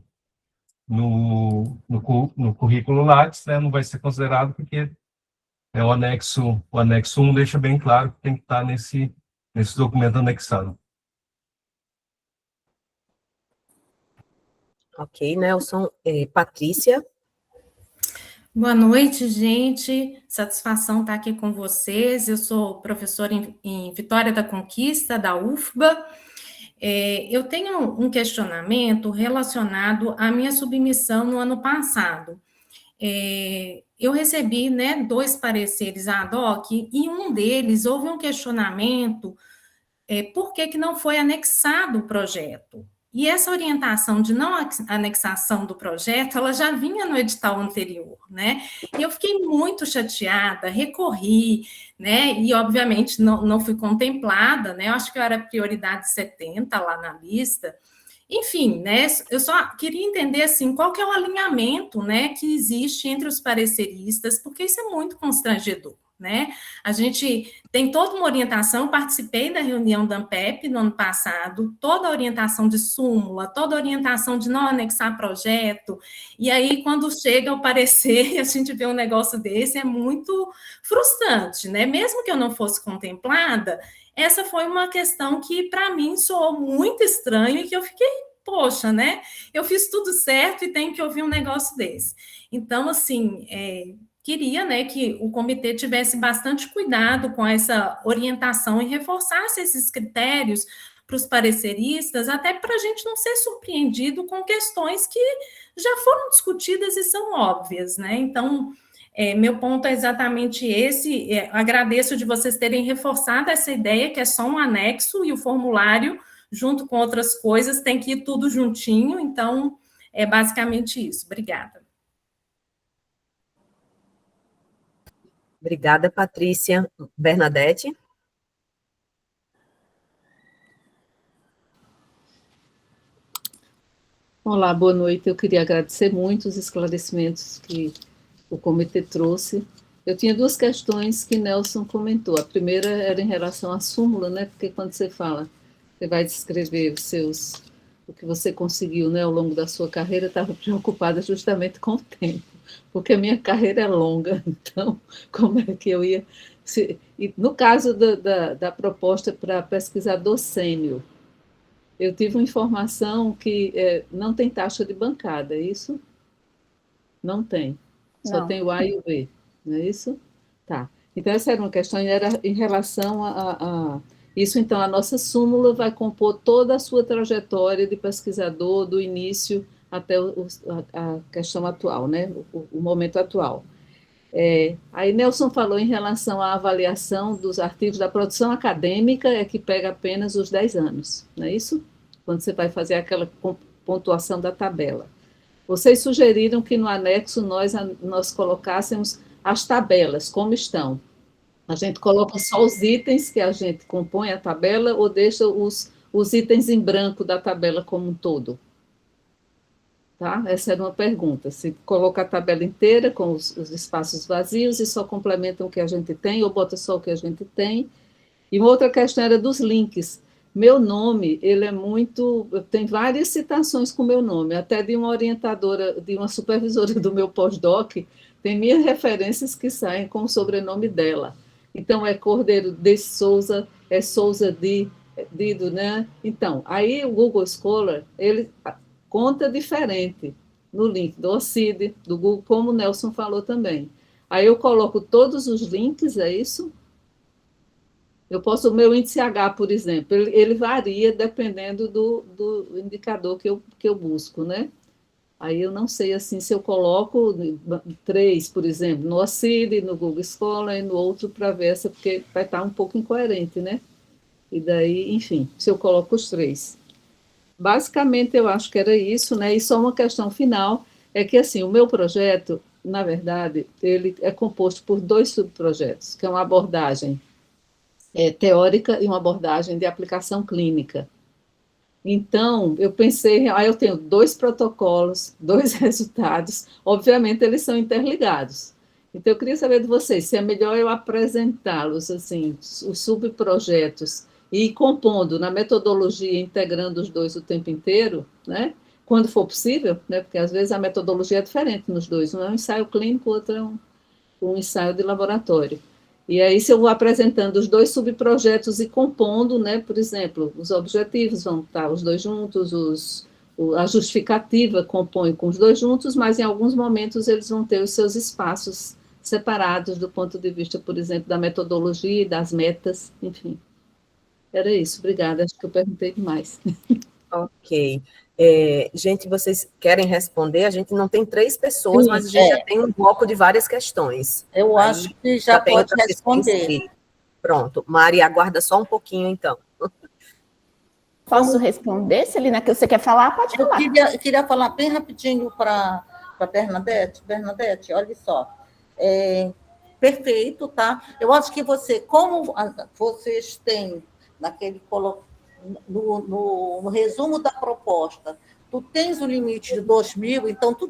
Speaker 6: currículo Lattes, né, não vai ser considerado, porque o anexo 1 deixa bem claro que tem que estar nesse documento anexado.
Speaker 1: Ok, Nelson. Patrícia?
Speaker 7: Boa noite, gente. Satisfação estar aqui com vocês. Eu sou professora em Vitória da Conquista, da UFBA. Eu tenho um questionamento relacionado à minha submissão no ano passado. Eu recebi, né, 2 pareceres ad hoc, e um deles houve um questionamento por que não foi anexado o projeto. E essa orientação de não anexação do projeto, ela já vinha no edital anterior, né? E eu fiquei muito chateada, recorri, né? E, obviamente, não fui contemplada, né? Eu acho que eu era prioridade 70 lá na lista. Enfim, né? Eu só queria entender, assim, qual que é o alinhamento, né, que existe entre os pareceristas, porque isso é muito constrangedor, né? A gente tem toda uma orientação, eu participei da reunião da ANPEP no ano passado, toda a orientação de súmula, toda a orientação de não anexar projeto, e aí quando chega o parecer e a gente vê um negócio desse, é muito frustrante, né? Mesmo que eu não fosse contemplada, essa foi uma questão que para mim soou muito estranho e que eu fiquei, poxa, né? Eu fiz tudo certo e tenho que ouvir um negócio desse. Então, assim, queria, né, que o comitê tivesse bastante cuidado com essa orientação e reforçasse esses critérios para os pareceristas, até para a gente não ser surpreendido com questões que já foram discutidas e são óbvias, né? Então, Meu ponto é exatamente esse. Agradeço de vocês terem reforçado essa ideia que é só um anexo e o formulário, junto com outras coisas, tem que ir tudo juntinho. Então, é basicamente isso. Obrigada.
Speaker 1: Obrigada, Patrícia. Bernadette?
Speaker 8: Olá, boa noite. Eu queria agradecer muito os esclarecimentos que o comitê trouxe. Eu tinha duas questões que Nelson comentou. A primeira era em relação à súmula, né? Porque quando você fala, você vai descrever o que você conseguiu, né, ao longo da sua carreira, eu estava preocupada justamente com o tempo, porque a minha carreira é longa, então, como é que eu ia... E no caso da proposta para pesquisador sênior, eu tive uma informação que não tem taxa de bancada, é isso? Não tem. Só
Speaker 2: Não.
Speaker 8: tem o A e o B, não é isso? Tá. Então, essa era uma questão, e era em relação a isso. Então, a nossa súmula vai compor toda a sua trajetória de pesquisador, do início até a questão atual, né? O momento atual. Aí Nelson falou em relação à avaliação dos artigos da produção acadêmica, que pega apenas os 10 anos, não é isso? Quando você vai fazer aquela pontuação da tabela. Vocês sugeriram que no anexo nós colocássemos as tabelas, como estão. A gente coloca só os itens que a gente compõe a tabela ou deixa os itens em branco da tabela como um todo? Tá? Essa era uma pergunta. Se coloca a tabela inteira com os espaços vazios e só complementam o que a gente tem, ou bota só o que a gente tem. E uma outra questão era dos links. Meu nome, ele é muito... Tem várias citações com meu nome, até de uma orientadora, de uma supervisora do meu pós-doc, tem minhas referências que saem com o sobrenome dela. Então, é Cordeiro de Souza, é Souza de Dido, né? Então, aí o Google Scholar, ele conta diferente no link do OCID, do Google, como o Nelson falou também. Aí eu coloco todos os links, é isso? Eu posso, o meu índice H, por exemplo, ele varia dependendo do indicador que eu busco, né? Aí eu não sei, assim, se eu coloco 3, por exemplo, no OCID, no Google Scholar e no outro para ver essa, porque vai estar um pouco incoerente, né? E daí, enfim, se eu coloco os 3. Basicamente, eu acho que era isso, né? E só uma questão final, é que, assim, o meu projeto, na verdade, ele é composto por 2 subprojetos, que é uma abordagem teórica e uma abordagem de aplicação clínica. Então, eu pensei, eu tenho 2 protocolos, 2 resultados, obviamente eles são interligados. Então, eu queria saber de vocês, se é melhor eu apresentá-los, assim, os subprojetos, e ir compondo na metodologia, integrando os 2 o tempo inteiro, né? Quando for possível, né? Porque às vezes a metodologia é diferente nos 2, um é um ensaio clínico, o outro é um ensaio de laboratório. E aí, se eu vou apresentando os 2 subprojetos e compondo, né, por exemplo, os objetivos vão estar os 2 juntos, a justificativa compõe com os 2 juntos, mas em alguns momentos eles vão ter os seus espaços separados do ponto de vista, por exemplo, da metodologia e das metas, enfim. Era isso, obrigada, acho que eu perguntei demais.
Speaker 1: Ok. Gente, vocês querem responder? A gente não tem 3 pessoas,
Speaker 4: Sim,
Speaker 1: mas a gente já tem um bloco de várias questões.
Speaker 4: Eu acho que já
Speaker 1: tem
Speaker 4: pode
Speaker 1: outra pessoa
Speaker 4: responder.
Speaker 1: inscrita. Pronto. Mari, aguarda só um pouquinho, então.
Speaker 2: Posso responder, Celina, que você quer falar? Pode falar.
Speaker 4: Eu queria falar bem rapidinho para a Bernadette. Bernadette, olha só. Perfeito, tá? Eu acho que como vocês têm no resumo da proposta, tu tens o limite de 2.000, então tu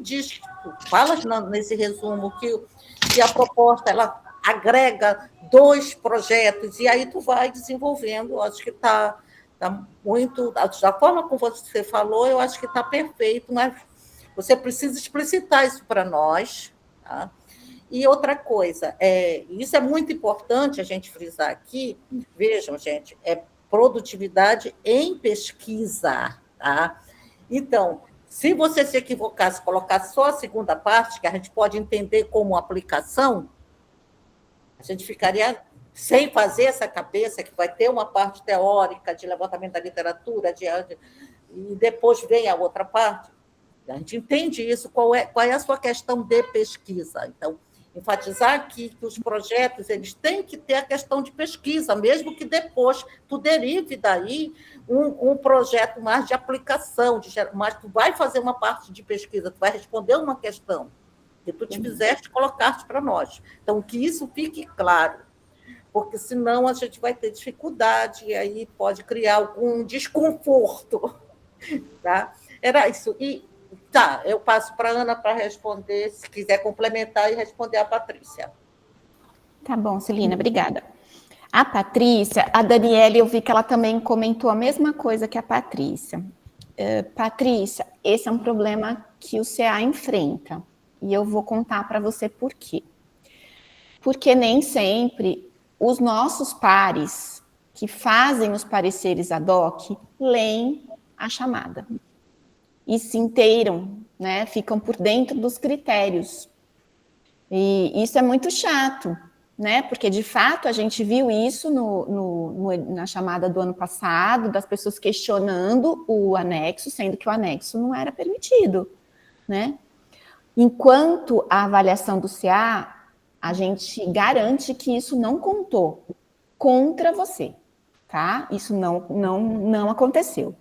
Speaker 4: falas nesse resumo que a proposta ela agrega 2 projetos, e aí tu vai desenvolvendo. Eu acho que está muito... Da forma como você falou, eu acho que está perfeito, mas você precisa explicitar isso para nós, tá? E outra coisa, isso é muito importante a gente frisar aqui. Vejam, gente, produtividade em pesquisa, tá? Então, se você se equivocasse, colocasse só a segunda parte, que a gente pode entender como aplicação, a gente ficaria sem fazer essa cabeça, que vai ter uma parte teórica de levantamento da literatura, e depois vem a outra parte. A gente entende isso, qual é a sua questão de pesquisa. Então, enfatizar aqui que os projetos eles têm que ter a questão de pesquisa, mesmo que depois tu derive daí um projeto mais de aplicação, mas tu vai fazer uma parte de pesquisa, tu vai responder uma questão que tu te fizeste, colocaste para nós. Então, que isso fique claro, porque senão a gente vai ter dificuldade e aí pode criar algum desconforto. Tá? Era isso. E tá, eu passo para a Ana para responder, se quiser complementar e responder a Patrícia.
Speaker 2: Tá bom, Celina, obrigada. A Patrícia, a Daniele, eu vi que ela também comentou a mesma coisa que a Patrícia. Patrícia, esse é um problema que o CA enfrenta, e eu vou contar para você por quê. Porque nem sempre os nossos pares, que fazem os pareceres ad hoc, leem a chamada e se inteiram, né? Ficam por dentro dos critérios. E isso é muito chato, né? Porque, de fato, a gente viu isso na chamada do ano passado, das pessoas questionando o anexo, sendo que o anexo não era permitido, né? Enquanto a avaliação do CA, a gente garante que isso não contou contra você, tá? Isso não aconteceu.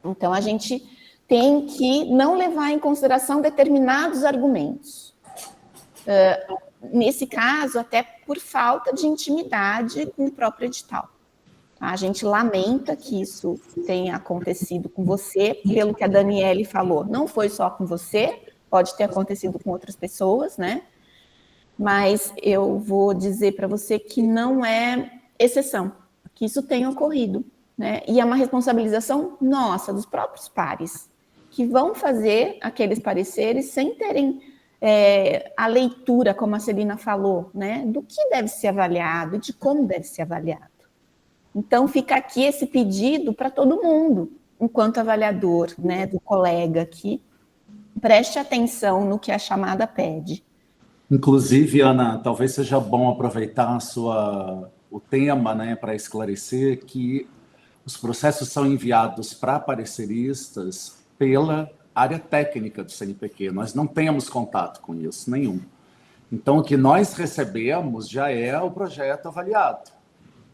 Speaker 2: Então, a gente tem que não levar em consideração determinados argumentos. Nesse caso, até por falta de intimidade com o próprio edital. A gente lamenta que isso tenha acontecido com você, pelo que a Daniele falou, não foi só com você, pode ter acontecido com outras pessoas, né? Mas eu vou dizer para você que não é exceção, que isso tenha ocorrido, né? E é uma responsabilização nossa, dos próprios pares, que vão fazer aqueles pareceres sem terem a leitura, como a Celina falou, né? Do que deve ser avaliado e de como deve ser avaliado. Então, fica aqui esse pedido para todo mundo, enquanto avaliador, né? Do colega aqui, preste atenção no que a chamada pede.
Speaker 5: Inclusive, Ana, talvez seja bom aproveitar o tema, né, para esclarecer que os processos são enviados para pareceristas pela área técnica do CNPq. Nós não temos contato com isso, nenhum. Então, o que nós recebemos já é o projeto avaliado.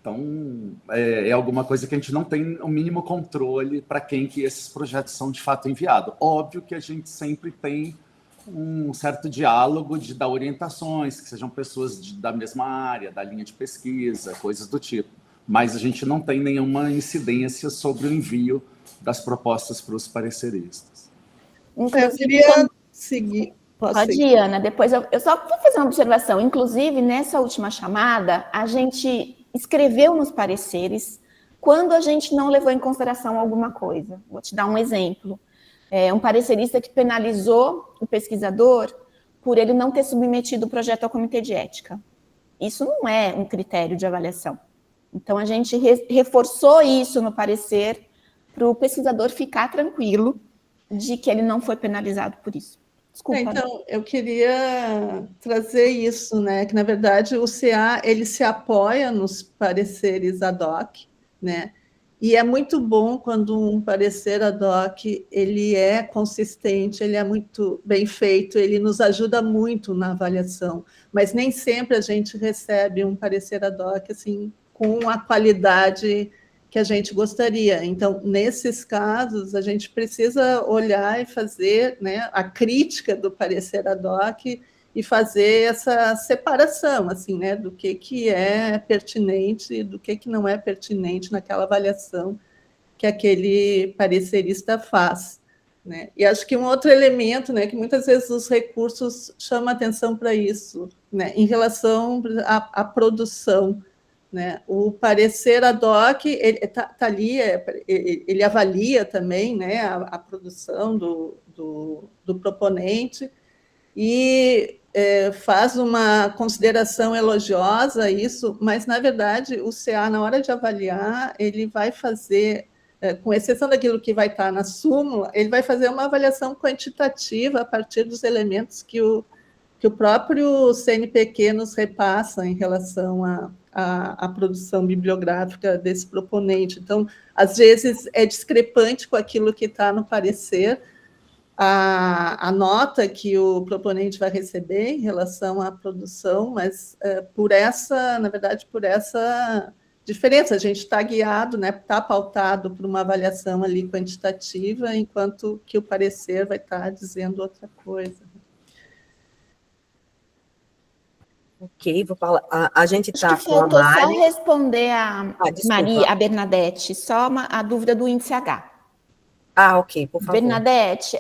Speaker 5: Então, é alguma coisa que a gente não tem o mínimo controle para quem que esses projetos são de fato enviados. Óbvio que a gente sempre tem um certo diálogo de dar orientações, que sejam pessoas da mesma área, da linha de pesquisa, coisas do tipo. Mas a gente não tem nenhuma incidência sobre o envio das propostas para os pareceristas.
Speaker 3: Eu queria seguir.
Speaker 2: Pode ir, Ana. Depois eu só vou fazer uma observação. Inclusive, nessa última chamada, a gente escreveu nos pareceres quando a gente não levou em consideração alguma coisa. Vou te dar um exemplo. Um parecerista que penalizou o pesquisador por ele não ter submetido o projeto ao comitê de ética. Isso não é um critério de avaliação. Então, a gente reforçou isso no parecer para o pesquisador ficar tranquilo de que ele não foi penalizado por isso. Desculpa.
Speaker 3: Então, eu queria trazer isso, né? Que, na verdade, o CA ele se apoia nos pareceres ad hoc, né? E é muito bom quando um parecer ad hoc ele é consistente, ele é muito bem feito, ele nos ajuda muito na avaliação, mas nem sempre a gente recebe um parecer ad hoc assim, com a qualidade que a gente gostaria. Então, nesses casos, a gente precisa olhar e fazer, né, a crítica do parecer ad hoc e fazer essa separação, assim, né, do que é pertinente e do que não é pertinente naquela avaliação que aquele parecerista faz, né? E acho que um outro elemento, né, que muitas vezes os recursos chamam atenção para isso, né, em relação à produção, né? O parecer ad hoc, ele tá ali, ele avalia também, né, a produção do proponente e faz uma consideração elogiosa a isso, mas, na verdade, o CA, na hora de avaliar, ele vai fazer, com exceção daquilo que vai estar na súmula, ele vai fazer uma avaliação quantitativa a partir dos elementos que o próprio CNPq nos repassa em relação à produção bibliográfica desse proponente. Então, às vezes, é discrepante com aquilo que está no parecer, a nota que o proponente vai receber em relação à produção, mas na verdade, por essa diferença, a gente está guiado, né, está pautado por uma avaliação ali quantitativa, enquanto que o parecer vai estar dizendo outra coisa.
Speaker 1: Ok, vou falar. A gente está com a
Speaker 2: Faltou
Speaker 1: Mari.
Speaker 2: só responder a
Speaker 1: desculpa.
Speaker 2: Maria, a Bernadette, só a dúvida do índice H.
Speaker 1: Ok, por favor.
Speaker 2: Bernadette,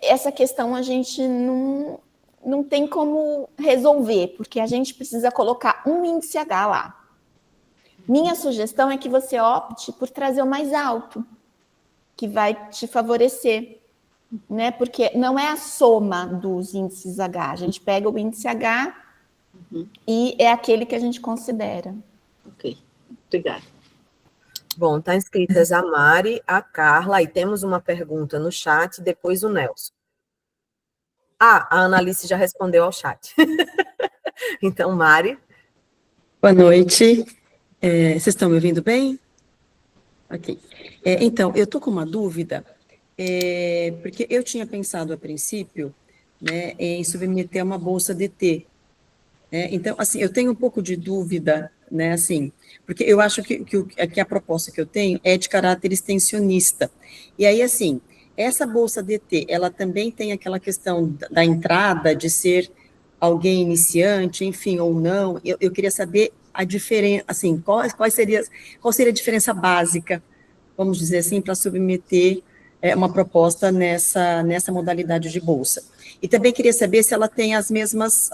Speaker 2: essa questão a gente não tem como resolver, porque a gente precisa colocar um índice H lá. Minha sugestão é que você opte por trazer o mais alto, que vai te favorecer, né? Porque não é a soma dos índices H, a gente pega o índice H e é aquele que a gente considera.
Speaker 8: Ok, obrigada.
Speaker 1: Bom, está inscritas a Mari, a Carla, e temos uma pergunta no chat, depois o Nelson. A Analice já respondeu ao chat. Então, Mari.
Speaker 9: Boa noite. Vocês estão me ouvindo bem? Ok. Então, eu estou com uma dúvida, porque eu tinha pensado a princípio, né, em submeter a uma bolsa DT. Então, assim, eu tenho um pouco de dúvida, né, assim, porque eu acho que a proposta que eu tenho é de caráter extensionista. E aí, assim, essa bolsa DT, ela também tem aquela questão da entrada, de ser alguém iniciante, enfim, ou não. Eu queria saber a diferença, assim, qual seria a diferença básica, vamos dizer assim, para submeter uma proposta nessa modalidade de bolsa. E também queria saber se ela tem as mesmas,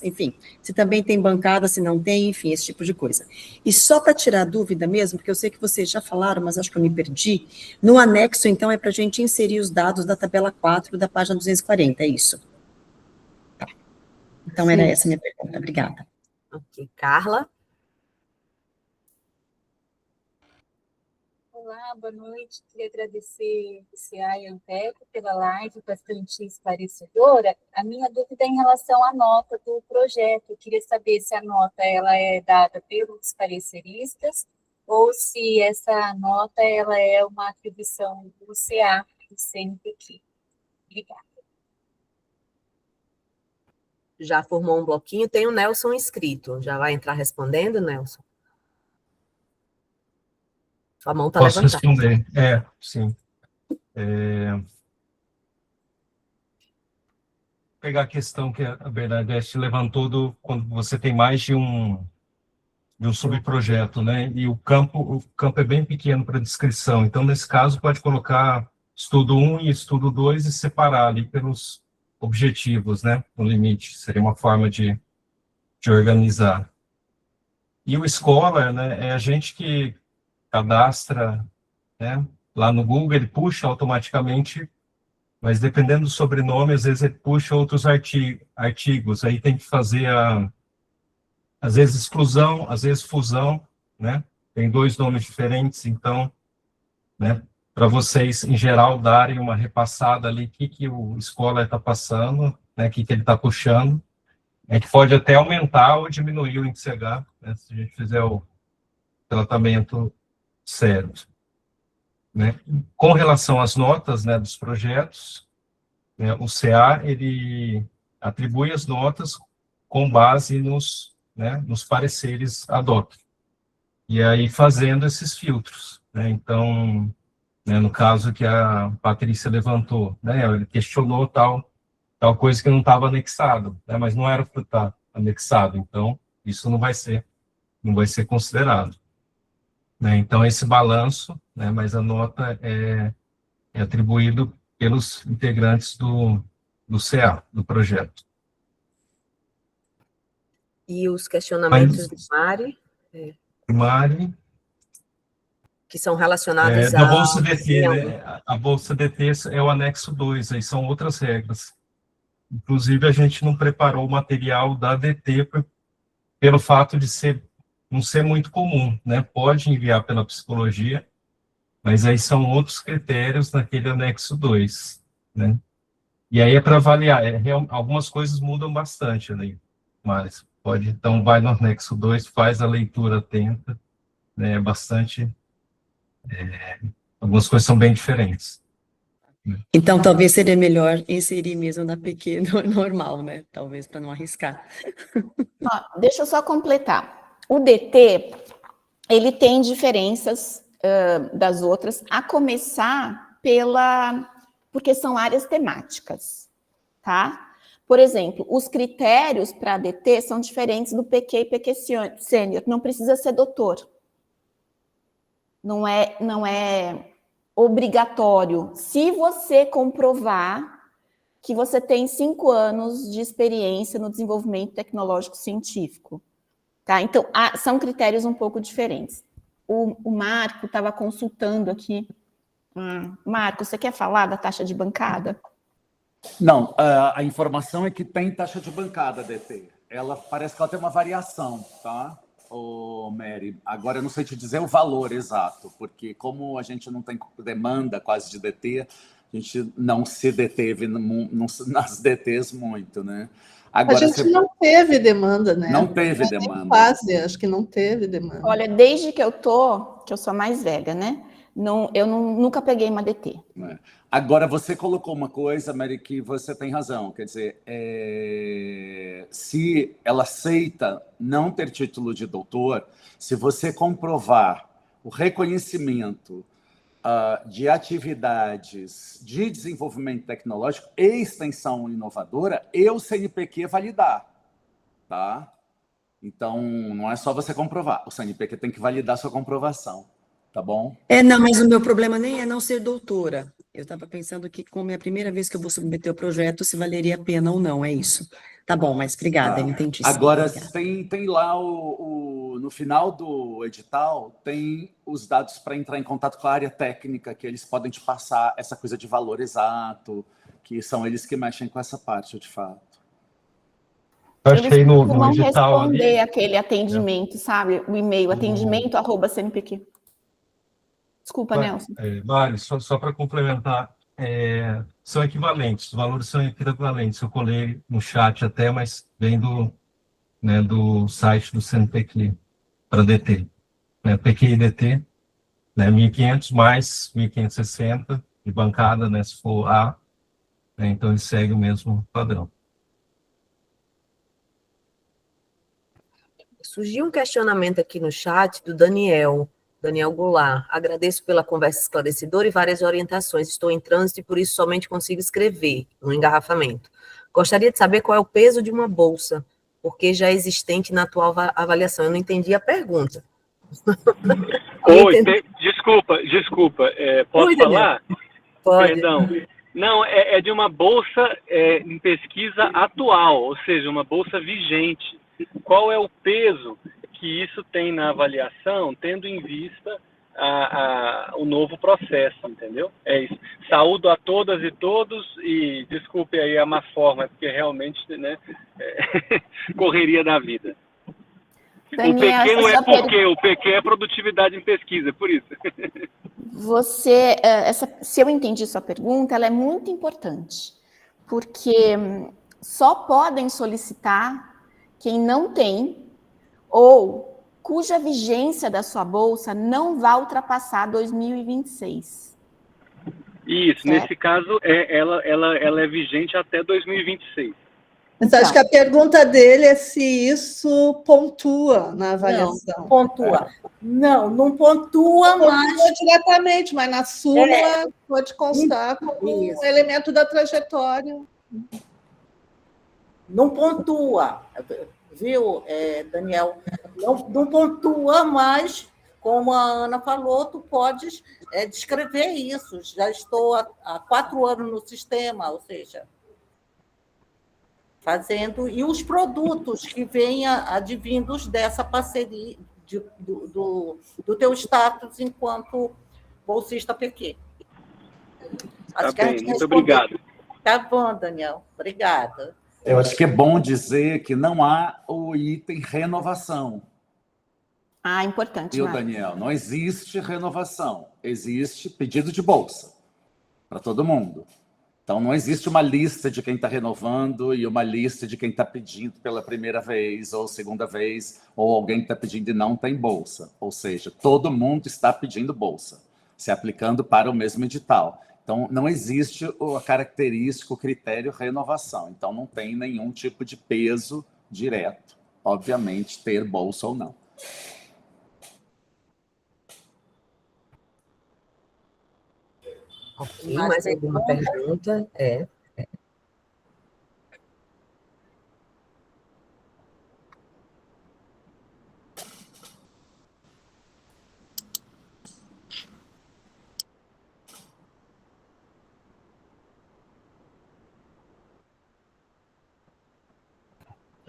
Speaker 9: enfim, se também tem bancada, se não tem, enfim, esse tipo de coisa. E só para tirar dúvida mesmo, porque eu sei que vocês já falaram, mas acho que eu me perdi, no anexo, então, é para a gente inserir os dados da tabela 4 da página 240, é isso? Tá. Então, era essa a minha pergunta. Obrigada.
Speaker 1: Ok, Carla.
Speaker 10: Olá, boa noite. Queria agradecer o CA e a Anteco pela live bastante esclarecedora. A minha dúvida é em relação à nota do projeto. Eu queria saber se a nota ela é dada pelos pareceristas ou se essa nota ela é uma atribuição do CA, do CNPq. Obrigada.
Speaker 1: Já formou um bloquinho, tem o Nelson inscrito. Já vai entrar respondendo, Nelson? Sua mão está levantada.
Speaker 6: Posso responder? Sim. Pegar a questão que a Bernadette levantou quando você tem mais de um subprojeto, né? E o campo é bem pequeno para descrição. Então, nesse caso, pode colocar estudo 1 e estudo 2 e separar ali pelos objetivos, né? No limite. Seria uma forma de organizar. E o Scholar, né? É a gente que cadastra, né? Lá no Google, ele puxa automaticamente, mas dependendo do sobrenome, às vezes ele puxa outros artigos. Aí tem que fazer às vezes exclusão, às vezes fusão, né? Tem 2 nomes diferentes, então, né? Para vocês, em geral, darem uma repassada ali, o que o Scholar está passando, né? O que ele está puxando. A gente pode até aumentar ou diminuir o índice H, né? Se a gente fizer o tratamento certo. Né? Com relação às notas, né, dos projetos, né, o CA ele atribui as notas com base nos pareceres ad hoc. E aí fazendo esses filtros. Né? Então, né, no caso que a Patrícia levantou, né, ele questionou tal coisa que não estava anexado, né, mas não era para estar anexado. Então, isso não vai ser considerado. Né? Então, esse balanço, né, mas a nota é atribuído pelos integrantes do CA, do projeto.
Speaker 1: E os questionamentos de Mari?
Speaker 6: Mari?
Speaker 1: Que são relacionados
Speaker 6: da Bolsa DT, né? A Bolsa DT é o anexo 2, aí são outras regras. Inclusive, a gente não preparou o material da DT pelo fato de não ser muito comum, né? Pode enviar pela psicologia, mas aí são outros critérios naquele anexo 2, né? E aí é para avaliar, algumas coisas mudam bastante ali, mas então vai no anexo 2, faz a leitura atenta, né? Algumas coisas são bem diferentes.
Speaker 9: Então, talvez seria melhor inserir mesmo na PQ normal, né? Talvez para não arriscar.
Speaker 2: Ó, deixa eu só completar. O DT, ele tem diferenças das outras, a começar porque são áreas temáticas, tá? Por exemplo, os critérios para DT são diferentes do PQ e PQ Sênior, não precisa ser doutor. Não é obrigatório. Se você comprovar que você tem 5 anos de experiência no desenvolvimento tecnológico científico, tá? Então, são critérios um pouco diferentes. O Marco estava consultando aqui. Marco, você quer falar da taxa de bancada?
Speaker 5: Não, a informação é que tem taxa de bancada, DT. Ela parece que ela tem uma variação, tá? Mary, agora eu não sei te dizer o valor exato, porque como a gente não tem demanda quase de DT, a gente não se deteve nas DTs muito, né? Agora,
Speaker 3: a gente não teve demanda, né?
Speaker 5: Não teve demanda.
Speaker 3: Quase, acho que não teve demanda.
Speaker 2: Olha, desde que eu sou mais velha, né? Eu nunca peguei uma DT.
Speaker 5: Agora, você colocou uma coisa, Mary, que você tem razão. Quer dizer, se ela aceita não ter título de doutor, se você comprovar o reconhecimento de atividades de desenvolvimento tecnológico e extensão inovadora, o CNPq validar, tá? Então, não é só você comprovar. O CNPq tem que validar a sua comprovação. Tá bom?
Speaker 9: Não, mas o meu problema nem é não ser doutora. Eu estava pensando que, como é a primeira vez que eu vou submeter o projeto, se valeria a pena ou não, é isso. Tá bom, mas obrigada, entendi.
Speaker 5: Agora, tem lá, no final do edital, tem os dados para entrar em contato com a área técnica, que eles podem te passar essa coisa de valor exato, que são eles que mexem com essa parte, de fato.
Speaker 6: Eu achei no edital
Speaker 2: responder
Speaker 6: ali,
Speaker 2: aquele atendimento, sabe? O e-mail, atendimento@cnpq. Desculpa, Nelson.
Speaker 6: Vale, só para complementar, são equivalentes, os valores são equivalentes. Eu colei no chat até, mas vem do site do CNPq para DT. PQ e DT, 1.500 mais 1.560 de bancada, né, se for A, então ele segue o mesmo padrão.
Speaker 1: Surgiu um questionamento aqui no chat do Daniel Goulart. Agradeço pela conversa esclarecedora e várias orientações. Estou em trânsito e por isso somente consigo escrever no engarrafamento. Gostaria de saber qual é o peso de uma bolsa, porque já é existente na atual avaliação. Eu não entendi a pergunta.
Speaker 11: Oi, desculpa. Posso
Speaker 1: Oi,
Speaker 11: falar?
Speaker 1: Pode.
Speaker 11: Perdão. Não, é de uma bolsa em pesquisa atual, ou seja, uma bolsa vigente. Qual é o peso que isso tem na avaliação, tendo em vista o novo processo, entendeu? É isso. Saúdo a todas e todos e desculpe aí a má forma, porque realmente, né, correria da vida.
Speaker 2: Daniel,
Speaker 11: o PQ não é porque, o PQ é produtividade em pesquisa, por isso.
Speaker 2: Se eu entendi sua pergunta, ela é muito importante, porque só podem solicitar quem não tem ou cuja vigência da sua bolsa não vai ultrapassar 2026.
Speaker 11: Isso, certo? Nesse caso, ela é vigente até 2026.
Speaker 3: Mas acho que a pergunta dele é se isso pontua na avaliação.
Speaker 4: Não, pontua. Não pontua, mas...
Speaker 3: Não diretamente, mas na súmula pode constar como um elemento da trajetória.
Speaker 4: Não pontua, viu, Daniel? Não pontua, mas, como a Ana falou, tu podes descrever isso. Já estou há 4 anos no sistema, ou seja, fazendo... E os produtos que vêm advindos dessa parceria, do teu status enquanto bolsista PQ.
Speaker 11: Tá bem, muito obrigado.
Speaker 4: Tá bom, Daniel. Obrigada.
Speaker 5: Eu acho que é bom dizer que não há o item renovação.
Speaker 2: Importante.
Speaker 5: Viu, Daniel? Não existe renovação. Existe pedido de bolsa para todo mundo. Então, não existe uma lista de quem está renovando e uma lista de quem está pedindo pela primeira vez ou segunda vez, ou alguém que está pedindo e não tem bolsa. Ou seja, todo mundo está pedindo bolsa, se aplicando para o mesmo edital. Então, não existe a característica, o critério renovação. Então, não tem nenhum tipo de peso direto, obviamente, ter bolsa ou não.
Speaker 1: Ok, mais alguma pergunta?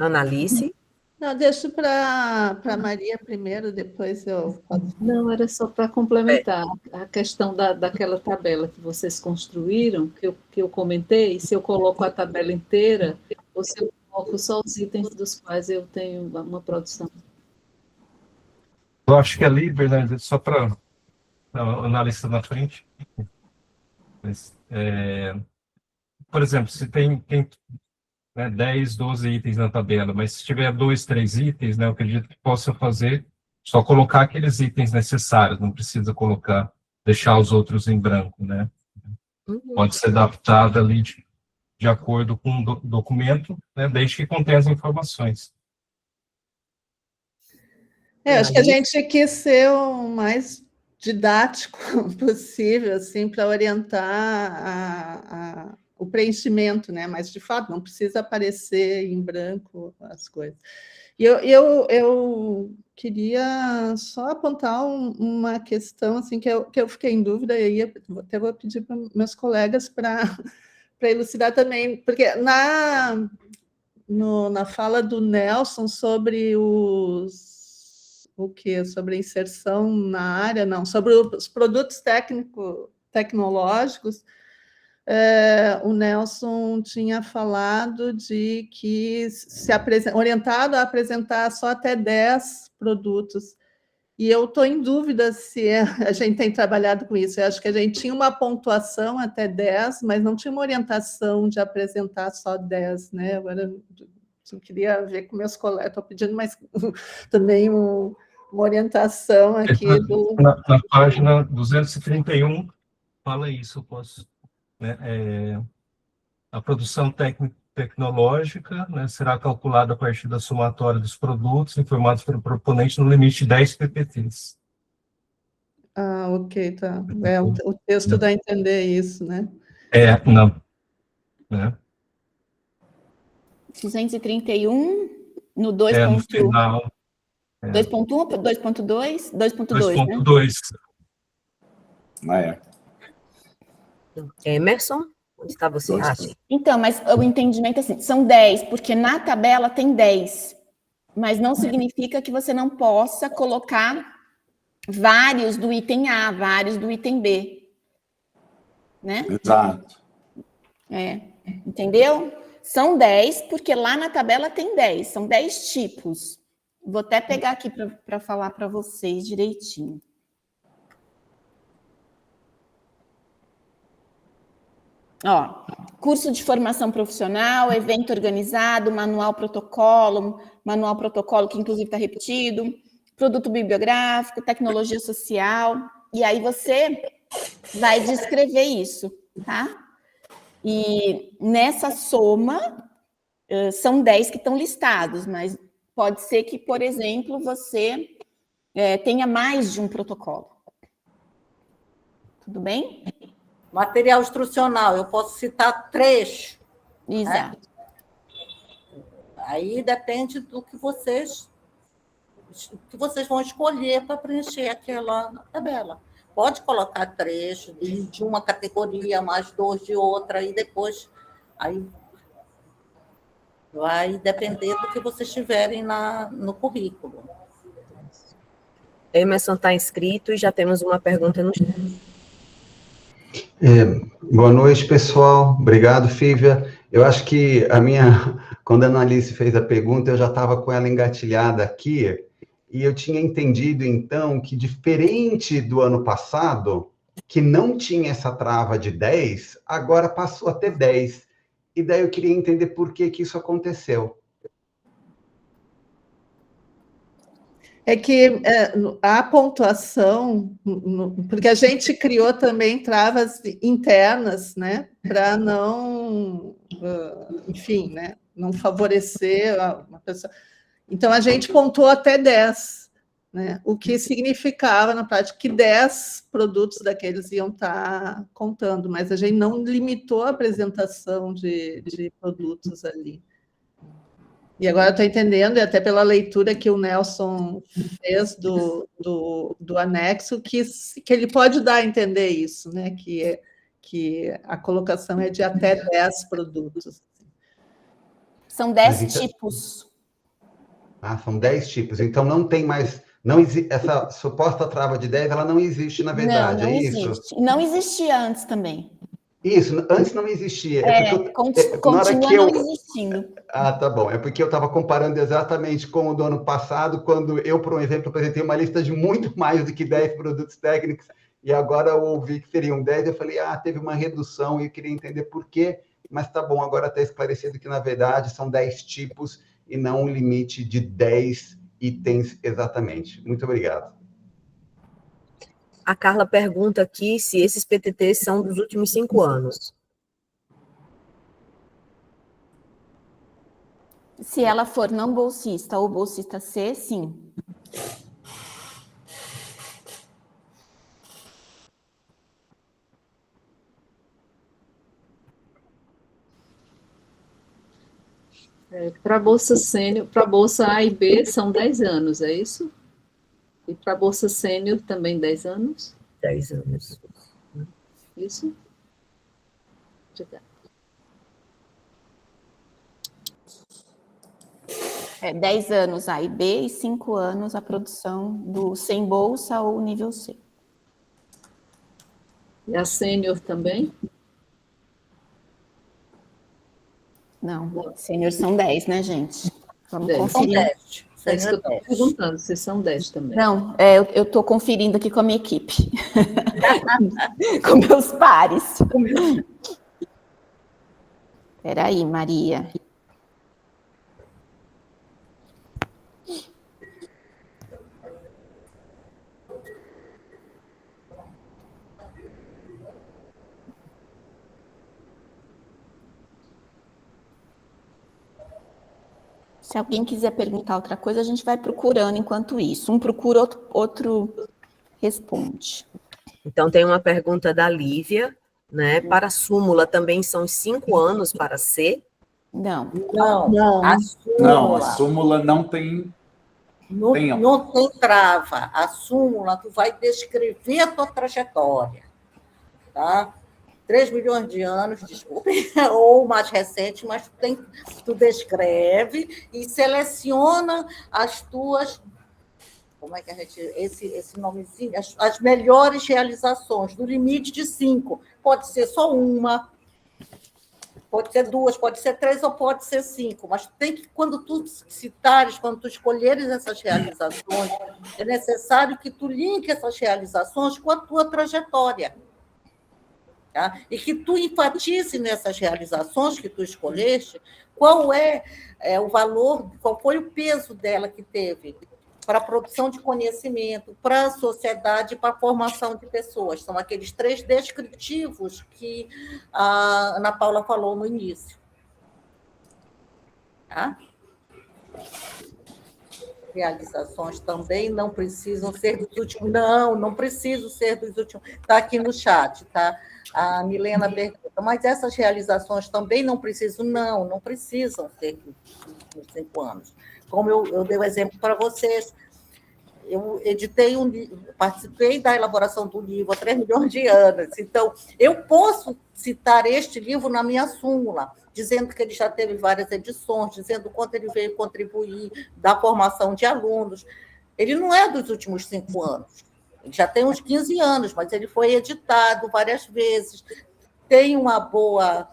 Speaker 1: Analice?
Speaker 3: Não, deixa para Maria primeiro, depois eu posso.
Speaker 8: Não, era só para complementar a questão daquela tabela que vocês construíram, que eu comentei, se eu coloco a tabela inteira, ou se eu coloco só os itens dos quais eu tenho uma produção.
Speaker 6: Eu acho que ali, Bernardo, só para analista na frente. Mas, por exemplo, se tem 10, 12 itens na tabela, mas se tiver 2, 3 itens, né, eu acredito que possa fazer, só colocar aqueles itens necessários, não precisa deixar os outros em branco, né? Pode ser adaptado ali de acordo com o documento, né, desde que contém as informações.
Speaker 3: Acho que a gente quis ser o mais didático possível, assim, para orientar o preenchimento, né? Mas, de fato, não precisa aparecer em branco as coisas. E eu queria só apontar uma questão assim, que eu fiquei em dúvida, e aí até vou pedir para meus colegas para elucidar também, porque na fala do Nelson sobre sobre a inserção na área, não, sobre os produtos tecnológicos, o Nelson tinha falado de que orientado a apresentar só até 10 produtos. E eu estou em dúvida se a gente tem trabalhado com isso. Eu acho que a gente tinha uma pontuação até 10, mas não tinha uma orientação de apresentar só 10, né? Agora, eu queria ver com meus colegas, estou pedindo mais também uma orientação aqui.
Speaker 6: Na página 231, fala isso, eu posso... Né, a produção tecnológica, né, será calculada a partir da somatória dos produtos informados pelo proponente no limite de 10 PPTs.
Speaker 3: Ok, tá. O texto dá a entender isso, né?
Speaker 6: Não. Né?
Speaker 2: 231, no 2.1.
Speaker 6: No final.
Speaker 2: 2.1 ou 2.2? 2.2, né?
Speaker 5: 2.2.
Speaker 1: Emerson, onde está você?
Speaker 2: Então, mas o entendimento é assim, são 10, porque na tabela tem 10, mas não significa que você não possa colocar vários do item A, vários do item B, né?
Speaker 5: Exato.
Speaker 2: Entendeu? São 10, porque lá na tabela tem 10, são 10 tipos. Vou até pegar aqui para falar para vocês direitinho. Curso de formação profissional, evento organizado, manual protocolo que inclusive está repetido, produto bibliográfico, tecnologia social, e aí você vai descrever isso, tá? E nessa soma, são 10 que estão listados, mas pode ser que, por exemplo, você tenha mais de um protocolo. Tudo bem?
Speaker 4: Material instrucional, eu posso citar trecho.
Speaker 2: Exato.
Speaker 4: Né? Aí depende do que vocês vão escolher para preencher aquela tabela. Pode colocar trecho de uma categoria, mais 2 de outra, e depois aí vai depender do que vocês tiverem no currículo.
Speaker 1: Emerson está inscrito e já temos uma pergunta no chat.
Speaker 12: Boa noite, pessoal. Obrigado, Fívia. Eu acho que quando a Analice fez a pergunta, eu já estava com ela engatilhada aqui, e eu tinha entendido, então, que diferente do ano passado, que não tinha essa trava de 10, agora passou a ter 10. E daí eu queria entender por que isso aconteceu.
Speaker 3: É que a pontuação, porque a gente criou também travas internas, né, para não, enfim, né, não favorecer uma pessoa. Então, a gente pontuou até 10, né, o que significava, na prática, que 10 produtos daqueles iam estar contando, mas a gente não limitou a apresentação de produtos ali. E agora eu estou entendendo, e até pela leitura que o Nelson fez do anexo, que ele pode dar a entender isso, né? Que a colocação é de até 10 produtos.
Speaker 2: São 10 tipos.
Speaker 12: São 10 tipos. Então, não tem mais... essa suposta trava de 10, ela não existe, na verdade,
Speaker 2: não
Speaker 12: existe.
Speaker 2: Isso? Não existia antes também.
Speaker 12: Isso, antes não existia.
Speaker 2: Continua não existindo.
Speaker 12: Tá bom. É porque eu estava comparando exatamente com o do ano passado, quando eu, por um exemplo, apresentei uma lista de muito mais do que 10 produtos técnicos, e agora eu ouvi que seriam 10, eu falei, teve uma redução, e eu queria entender por quê, mas tá bom, agora está esclarecido que, na verdade, são 10 tipos, e não um limite de 10 itens exatamente. Muito obrigado.
Speaker 1: A Carla pergunta aqui se esses PTTs são dos últimos 5 anos.
Speaker 2: Se ela for não bolsista ou bolsista C, sim.
Speaker 8: Para a Bolsa Sênior, para a Bolsa A e B são 10 anos, é isso? E para a Bolsa Sênior também 10 anos?
Speaker 1: 10 anos.
Speaker 8: Isso? Obrigada.
Speaker 2: 10 anos A e B e 5 anos a produção do sem bolsa ou nível C.
Speaker 8: E a Sênior também?
Speaker 2: Não, sênior são 10, né, gente? Vamos
Speaker 8: 10.
Speaker 2: conferir.
Speaker 8: É isso que eu estou perguntando, se são 10 também.
Speaker 2: Não, eu estou conferindo aqui com a minha equipe. Com meus pares. Espera aí, Maria. Se alguém quiser perguntar outra coisa, a gente vai procurando enquanto isso. Um procura, outro responde.
Speaker 1: Então, tem uma pergunta da Lívia, né? Para a súmula também são 5 anos para C?
Speaker 2: Não.
Speaker 5: A súmula não tem...
Speaker 4: Não tem trava. A súmula, tu vai descrever a tua trajetória, tá? 3 milhões de anos, desculpe, ou mais recente, mas tu descreve e seleciona as tuas, como é que a gente, esse nomezinho, as melhores realizações, do limite de 5. Pode ser só uma, pode ser 2, pode ser 3 ou pode ser 5, mas tem que, quando tu citares, quando tu escolheres essas realizações, é necessário que tu linke essas realizações com a tua trajetória. Tá? E que tu enfatize nessas realizações que tu escolheste, qual é o valor, qual foi o peso dela que teve para a produção de conhecimento, para a sociedade, para a formação de pessoas. São aqueles 3 descritivos que a Ana Paula falou no início. Tá? Realizações também não precisam ser dos últimos. Não precisam ser dos últimos. Está aqui no chat, tá? A Milena pergunta, mas essas realizações também não precisam? Não precisam ser dos 5 anos. Como eu dei o exemplo para vocês, eu editei participei da elaboração do livro há 3 milhões de anos, então eu posso citar este livro na minha súmula, dizendo que ele já teve várias edições, dizendo o quanto ele veio contribuir da formação de alunos. Ele não é dos últimos 5 anos, ele já tem uns 15 anos, mas ele foi editado várias vezes, tem uma boa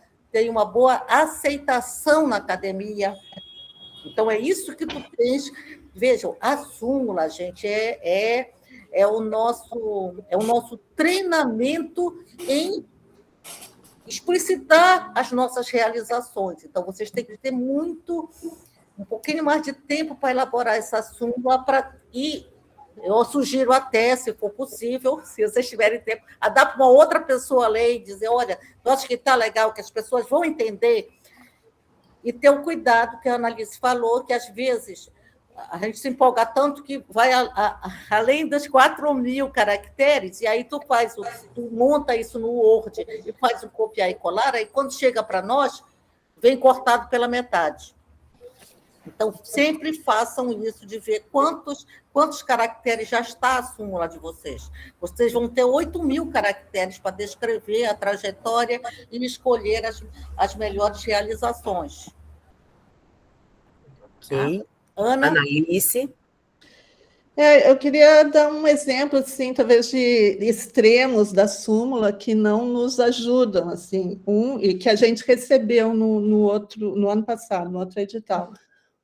Speaker 4: aceitação na academia. Então, é isso que tu tens. Vejam, a súmula, gente, é o nosso treinamento em explicitar as nossas realizações. Então, vocês têm que ter muito um pouquinho mais de tempo para elaborar essa súmula, e eu sugiro até, se for possível, se vocês tiverem tempo, a dar para uma outra pessoa ler e dizer, olha, eu acho que está legal, que as pessoas vão entender, e ter o cuidado que a Annalise falou, que às vezes a gente se empolga tanto que vai além dos 4.000 caracteres, e aí tu monta isso no Word e faz um copiar e colar, aí quando chega para nós, vem cortado pela metade. Então, sempre façam isso, de ver quantos caracteres já está a súmula de vocês. Vocês vão ter 8.000 caracteres para descrever a trajetória e escolher as melhores realizações.
Speaker 1: Ok.
Speaker 4: Ana?
Speaker 1: Annalise.
Speaker 3: Eu queria dar um exemplo, assim, talvez de extremos da súmula que não nos ajudam, assim, e que a gente recebeu no ano passado, no outro edital.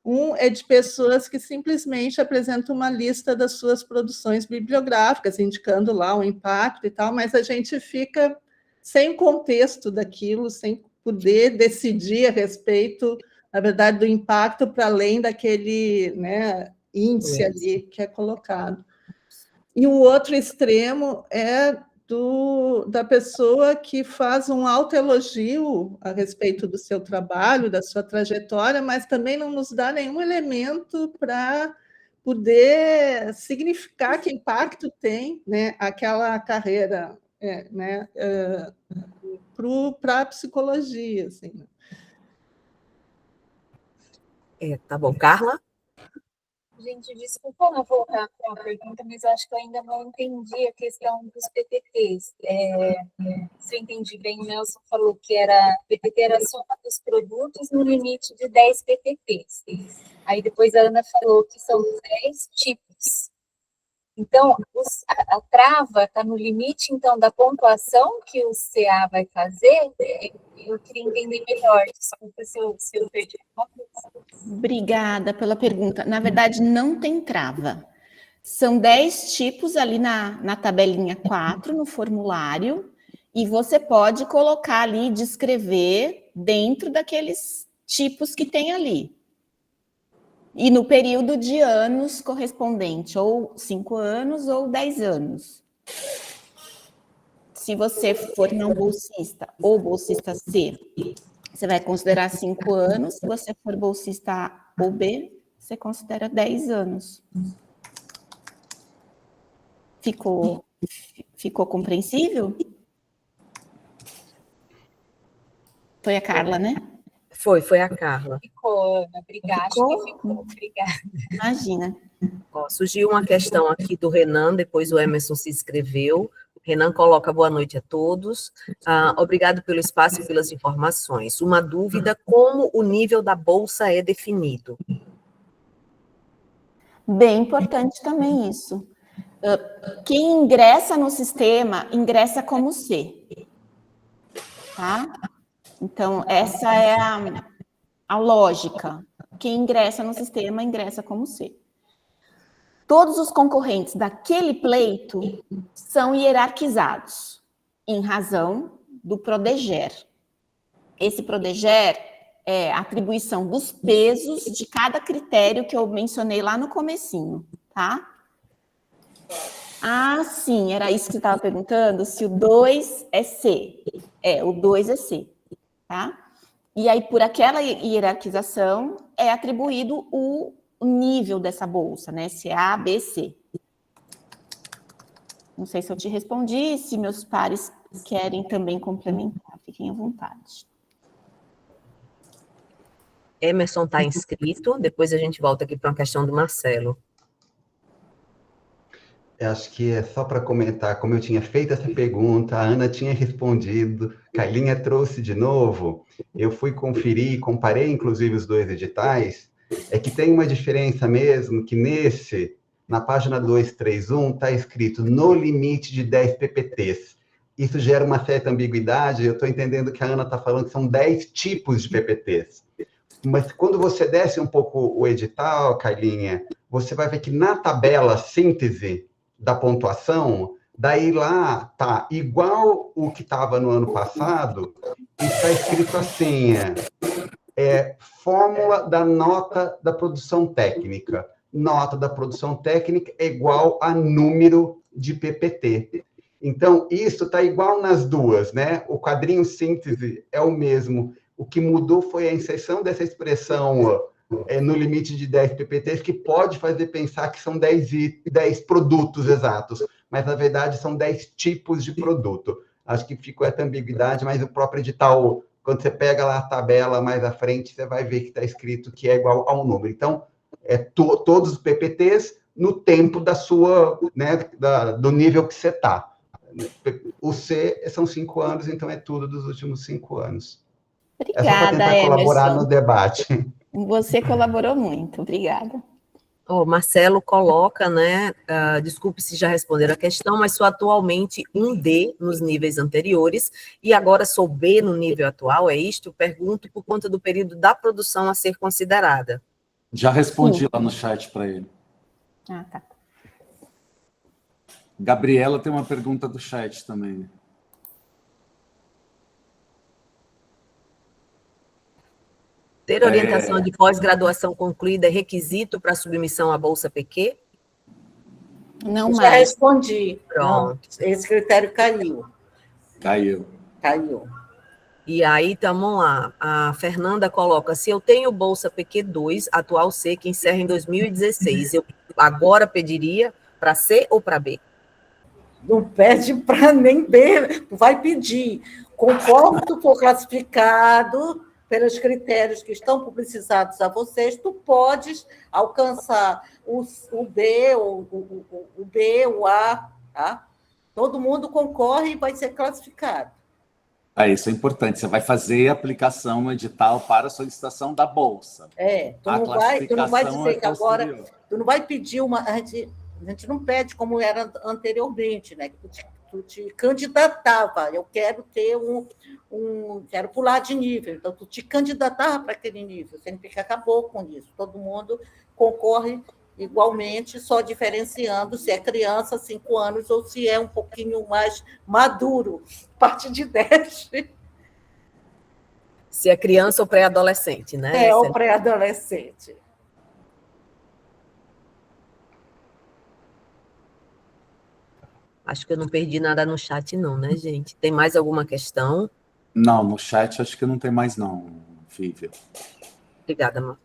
Speaker 3: Um é de pessoas que simplesmente apresentam uma lista das suas produções bibliográficas, indicando lá o impacto e tal, mas a gente fica sem o contexto daquilo, sem poder decidir a respeito, na verdade, do impacto para além daquele, né, índice ali que é colocado. E o outro extremo é da pessoa que faz um autoelogio a respeito do seu trabalho, da sua trajetória, mas também não nos dá nenhum elemento para poder significar que impacto tem, né, aquela carreira, né, para a psicologia. Assim.
Speaker 1: Tá bom. Carla?
Speaker 10: Gente, desculpa não voltar para a pergunta, mas eu acho que eu ainda não entendi a questão dos PPTs. Se eu entendi bem, o Nelson falou que PPT era a soma dos produtos no limite de 10 PPTs. Aí depois a Ana falou que são 10 tipos. Então, a trava está no limite, então, da pontuação que o CA vai fazer. Eu queria entender melhor. Desculpa se eu perdi alguma coisa.
Speaker 2: Obrigada pela pergunta. Na verdade, não tem trava. São 10 tipos ali na tabelinha 4, no formulário, e você pode colocar ali, descrever dentro daqueles tipos que tem ali. E no período de anos correspondente, ou 5 anos ou 10 anos. Se você for não bolsista ou bolsista C, você vai considerar 5 anos. Se você for bolsista A ou B, você considera 10 anos. Ficou compreensível? Foi a Carla, né?
Speaker 1: Foi a Carla.
Speaker 10: Ficou, Ana. Obrigada. Obrigada.
Speaker 2: Imagina.
Speaker 1: Surgiu uma questão aqui do Renan, depois o Emerson se inscreveu. Renan coloca boa noite a todos. Obrigado pelo espaço e pelas informações. Uma dúvida, como o nível da bolsa é definido?
Speaker 2: Bem importante também isso. Quem ingressa no sistema, ingressa como C. Tá? Então, essa é a lógica. Quem ingressa no sistema, ingressa como C. Todos os concorrentes daquele pleito são hierarquizados, em razão do Prodeger. Esse Prodeger é a atribuição dos pesos de cada critério que eu mencionei lá no comecinho, tá? Ah, sim, era isso que você estava perguntando, se o 2 é C. O 2 é C, tá? E aí, por aquela hierarquização, é atribuído o nível dessa bolsa, né? Se é A, B, C. Não sei se eu te respondi, se meus pares querem também complementar, fiquem à vontade.
Speaker 1: Emerson está inscrito, depois a gente volta aqui para uma questão do Marcelo.
Speaker 12: Eu acho que é só para comentar, como eu tinha feito essa pergunta, a Ana tinha respondido, Carlinha trouxe de novo, eu fui conferir, comparei inclusive os dois editais, é que tem uma diferença mesmo, que na página 231, está escrito no limite de 10 PPTs. Isso gera uma certa ambiguidade, eu estou entendendo que a Ana está falando que são 10 tipos de PPTs. Mas quando você desce um pouco o edital, Carlinha, você vai ver que na tabela síntese da pontuação, daí lá tá igual o que estava no ano passado, e está escrito assim, fórmula da nota da produção técnica. Nota da produção técnica é igual a número de PPT. Então, isso está igual nas duas, né? O quadrinho síntese é o mesmo. O que mudou foi a inserção dessa expressão no limite de 10 PPTs, que pode fazer pensar que são 10 produtos exatos, mas, na verdade, são 10 tipos de produto. Acho que ficou essa ambiguidade, mas o próprio edital, quando você pega lá a tabela mais à frente, você vai ver que está escrito que é igual a um número. Então, todos os PPTs no tempo da sua, né, do nível que você está. O C são 5 anos, então é tudo dos últimos 5 anos.
Speaker 2: Obrigada,
Speaker 12: é só para tentar colaborar
Speaker 2: Emerson.
Speaker 12: no debate.
Speaker 2: Você colaborou muito, obrigada.
Speaker 1: Marcelo coloca, né, desculpe se já responderam a questão, mas sou atualmente um D nos níveis anteriores, e agora sou B no nível atual, é isto? Pergunto por conta do período da produção a ser considerada.
Speaker 5: Já respondi lá no chat para ele.
Speaker 2: Ah, tá.
Speaker 5: Gabriela tem uma pergunta do chat também.
Speaker 1: Ter orientação de pós-graduação concluída é requisito para submissão à Bolsa PQ?
Speaker 2: Não
Speaker 4: Já
Speaker 2: mais.
Speaker 4: respondi.
Speaker 1: Pronto.
Speaker 4: Não, esse critério caiu.
Speaker 5: Caiu.
Speaker 1: E aí, então, vamos lá. A Fernanda coloca, se eu tenho Bolsa PQ2, atual C, que encerra em 2016, eu agora pediria para C ou para B?
Speaker 4: Não pede para nem B, vai pedir. Conforme tu for classificado pelos critérios que estão publicizados a vocês, tu podes alcançar o B, o B, o A, tá? Todo mundo concorre e vai ser classificado.
Speaker 5: Isso é importante. Você vai fazer a aplicação no edital para a solicitação da Bolsa.
Speaker 4: Tu não vai dizer que agora... Tu não vai pedir uma... A gente não pede como era anteriormente, né? Tu te candidatava. Eu quero ter quero pular de nível. Então, tu te candidatava para aquele nível. Sempre que acabou com isso. Todo mundo concorre igualmente, só diferenciando se é criança, 5 anos, ou se é um pouquinho mais maduro, a partir de 10.
Speaker 1: Se é criança ou pré-adolescente, né?
Speaker 4: Ou pré-adolescente.
Speaker 1: Acho que eu não perdi nada no chat, não, né, gente? Tem mais alguma questão?
Speaker 5: Não, no chat acho que não tem mais, não, Fívia.
Speaker 1: Obrigada, Mar.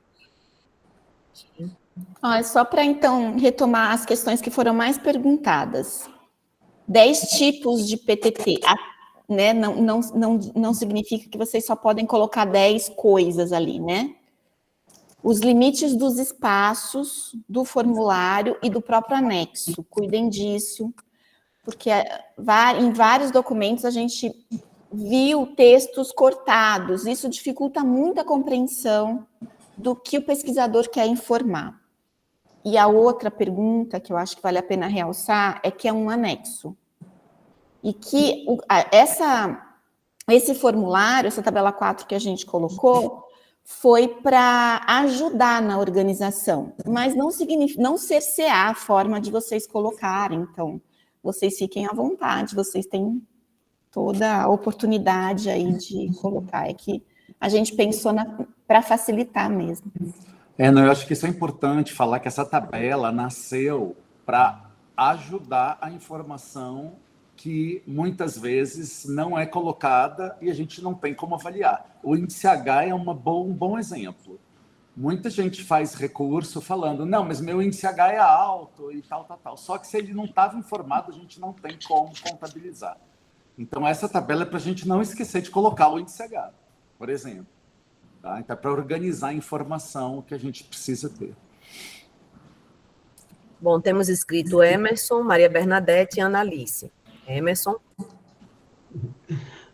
Speaker 2: É só para, então, retomar as questões que foram mais perguntadas. 10 tipos de PTT, né? Não significa que vocês só podem colocar 10 coisas ali, né? Os limites dos espaços, do formulário e do próprio anexo. Cuidem disso, porque em vários documentos a gente viu textos cortados. Isso dificulta muito a compreensão do que o pesquisador quer informar. E a outra pergunta, que eu acho que vale a pena realçar, é que é um anexo. E que esse formulário, essa tabela 4 que a gente colocou, foi para ajudar na organização, mas não significa, não cercear a forma de vocês colocarem. Então, vocês fiquem à vontade, vocês têm toda a oportunidade aí de colocar. É que a gente pensou para facilitar mesmo.
Speaker 5: Eu acho que isso é importante falar, que essa tabela nasceu para ajudar a informação que muitas vezes não é colocada e a gente não tem como avaliar. O índice H é um bom exemplo. Muita gente faz recurso falando, não, mas meu índice H é alto e tal. Só que se ele não estava informado, a gente não tem como contabilizar. Então, essa tabela é para a gente não esquecer de colocar o índice H, por exemplo. Tá? Então, é para organizar a informação que a gente precisa ter.
Speaker 1: Bom, temos escrito Emerson, Maria Bernadette e Analice. Emerson?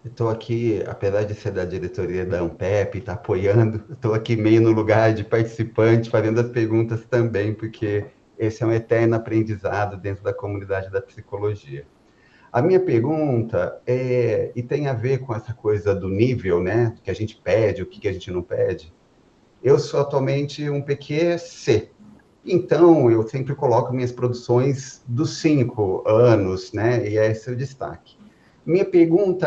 Speaker 12: Estou aqui, apesar de ser da diretoria da Ampep, está apoiando, estou aqui meio no lugar de participante, fazendo as perguntas também, porque esse é um eterno aprendizado dentro da comunidade da psicologia. A minha pergunta e tem a ver com essa coisa do nível, né, que a gente pede, o que a gente não pede. Eu sou atualmente um PQ-C, então eu sempre coloco minhas produções dos 5 anos, né, e esse é o destaque. Minha pergunta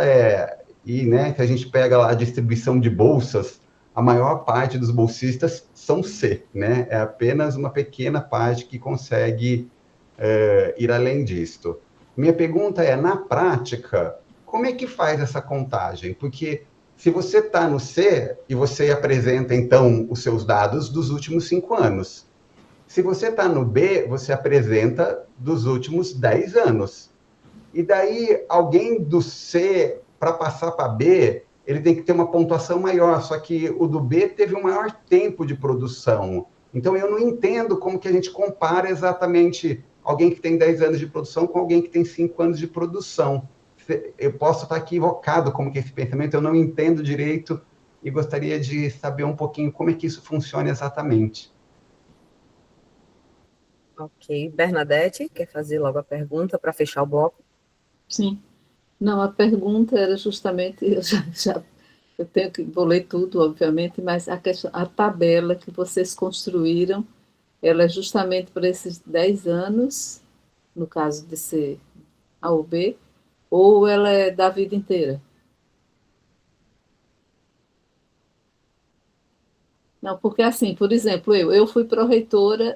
Speaker 12: que a gente pega lá a distribuição de bolsas, a maior parte dos bolsistas são C, né? É apenas uma pequena parte que consegue ir além disto. Minha pergunta é, na prática, como é que faz essa contagem? Porque se você está no C e você apresenta, então, os seus dados dos últimos 5 anos. Se você está no B, você apresenta dos últimos 10 anos. E daí, alguém do C, para passar para B, ele tem que ter uma pontuação maior, só que o do B teve um maior tempo de produção. Então, eu não entendo como que a gente compara exatamente alguém que tem 10 anos de produção com alguém que tem 5 anos de produção. Eu posso estar equivocado como que é esse pensamento, eu não entendo direito e gostaria de saber um pouquinho como é que isso funciona exatamente.
Speaker 1: Ok. Bernadette, quer fazer logo a pergunta para fechar o bloco?
Speaker 8: Sim. Não, a pergunta era justamente, eu tenho que, vou ler tudo, obviamente, mas a tabela que vocês construíram, ela é justamente para esses 10 anos, no caso de ser A ou B, ou ela é da vida inteira? Não, porque assim, por exemplo, eu fui pró-reitora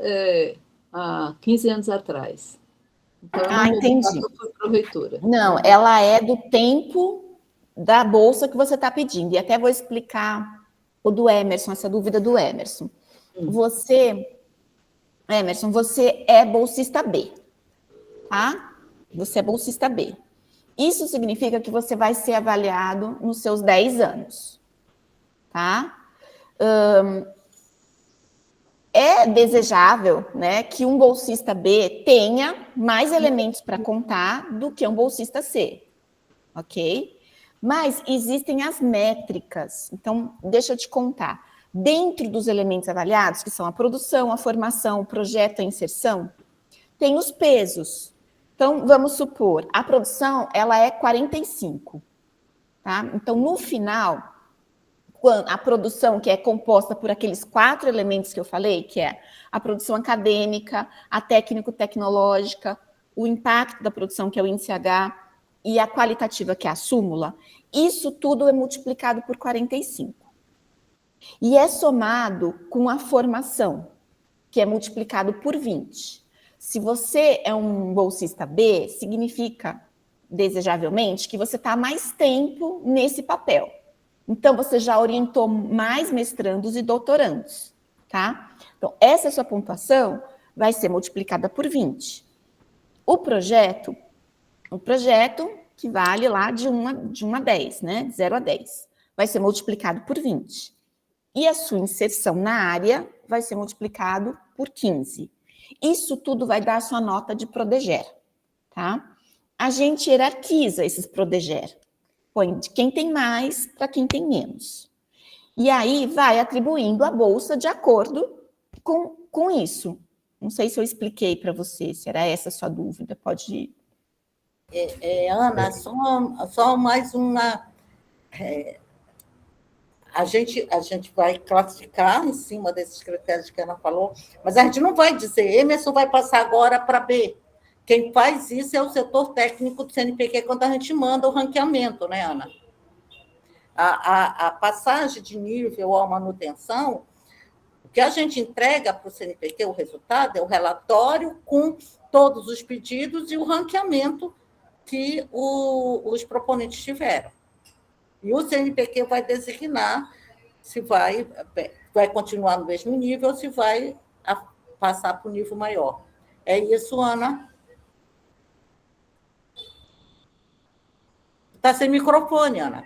Speaker 8: há 15 anos atrás. Então, eu não vou
Speaker 2: entendi.
Speaker 8: botar que eu fui pró-reitora.
Speaker 2: Não, ela é do tempo da bolsa que você está pedindo. E até vou explicar o do Emerson, essa dúvida do Emerson. Emerson, você é bolsista B, tá? Você é bolsista B. Isso significa que você vai ser avaliado nos seus 10 anos, tá? É desejável, né, que um bolsista B tenha mais elementos para contar do que um bolsista C, ok? Mas existem as métricas. Então, deixa eu te contar. Dentro dos elementos avaliados, que são a produção, a formação, o projeto, a inserção, tem os pesos. Então, vamos supor, a produção, ela é 45, tá? Então, no final, a produção que é composta por aqueles 4 elementos que eu falei, que é a produção acadêmica, a técnico-tecnológica, o impacto da produção, que é o índice H, e a qualitativa, que é a súmula, isso tudo é multiplicado por 45. E é somado com a formação, que é multiplicado por 20. Se você é um bolsista B, significa, desejavelmente, que você está mais tempo nesse papel. Então, você já orientou mais mestrandos e doutorandos, tá? Então, essa sua pontuação vai ser multiplicada por 20. O projeto que vale lá de 1 a 10, né? De 0 a 10, vai ser multiplicado por 20. E a sua inserção na área vai ser multiplicado por 15. Isso tudo vai dar a sua nota de Prodeger, tá? A gente hierarquiza esses Prodeger. Põe de quem tem mais para quem tem menos. E aí vai atribuindo a bolsa de acordo com isso. Não sei se eu expliquei para você, se era essa a sua dúvida, pode ir.
Speaker 4: Ana, só mais uma... A gente vai classificar em cima desses critérios que a Ana falou, mas a gente não vai dizer, Emerson vai passar agora para B. Quem faz isso é o setor técnico do CNPq, quando a gente manda o ranqueamento, né, Ana? A passagem de nível ou a manutenção, o que a gente entrega para o CNPq, o resultado, é o relatório com todos os pedidos e o ranqueamento que os proponentes tiveram. E o CNPq vai designar se vai continuar no mesmo nível ou se vai passar para o nível maior. É isso, Ana? Está sem microfone, Ana.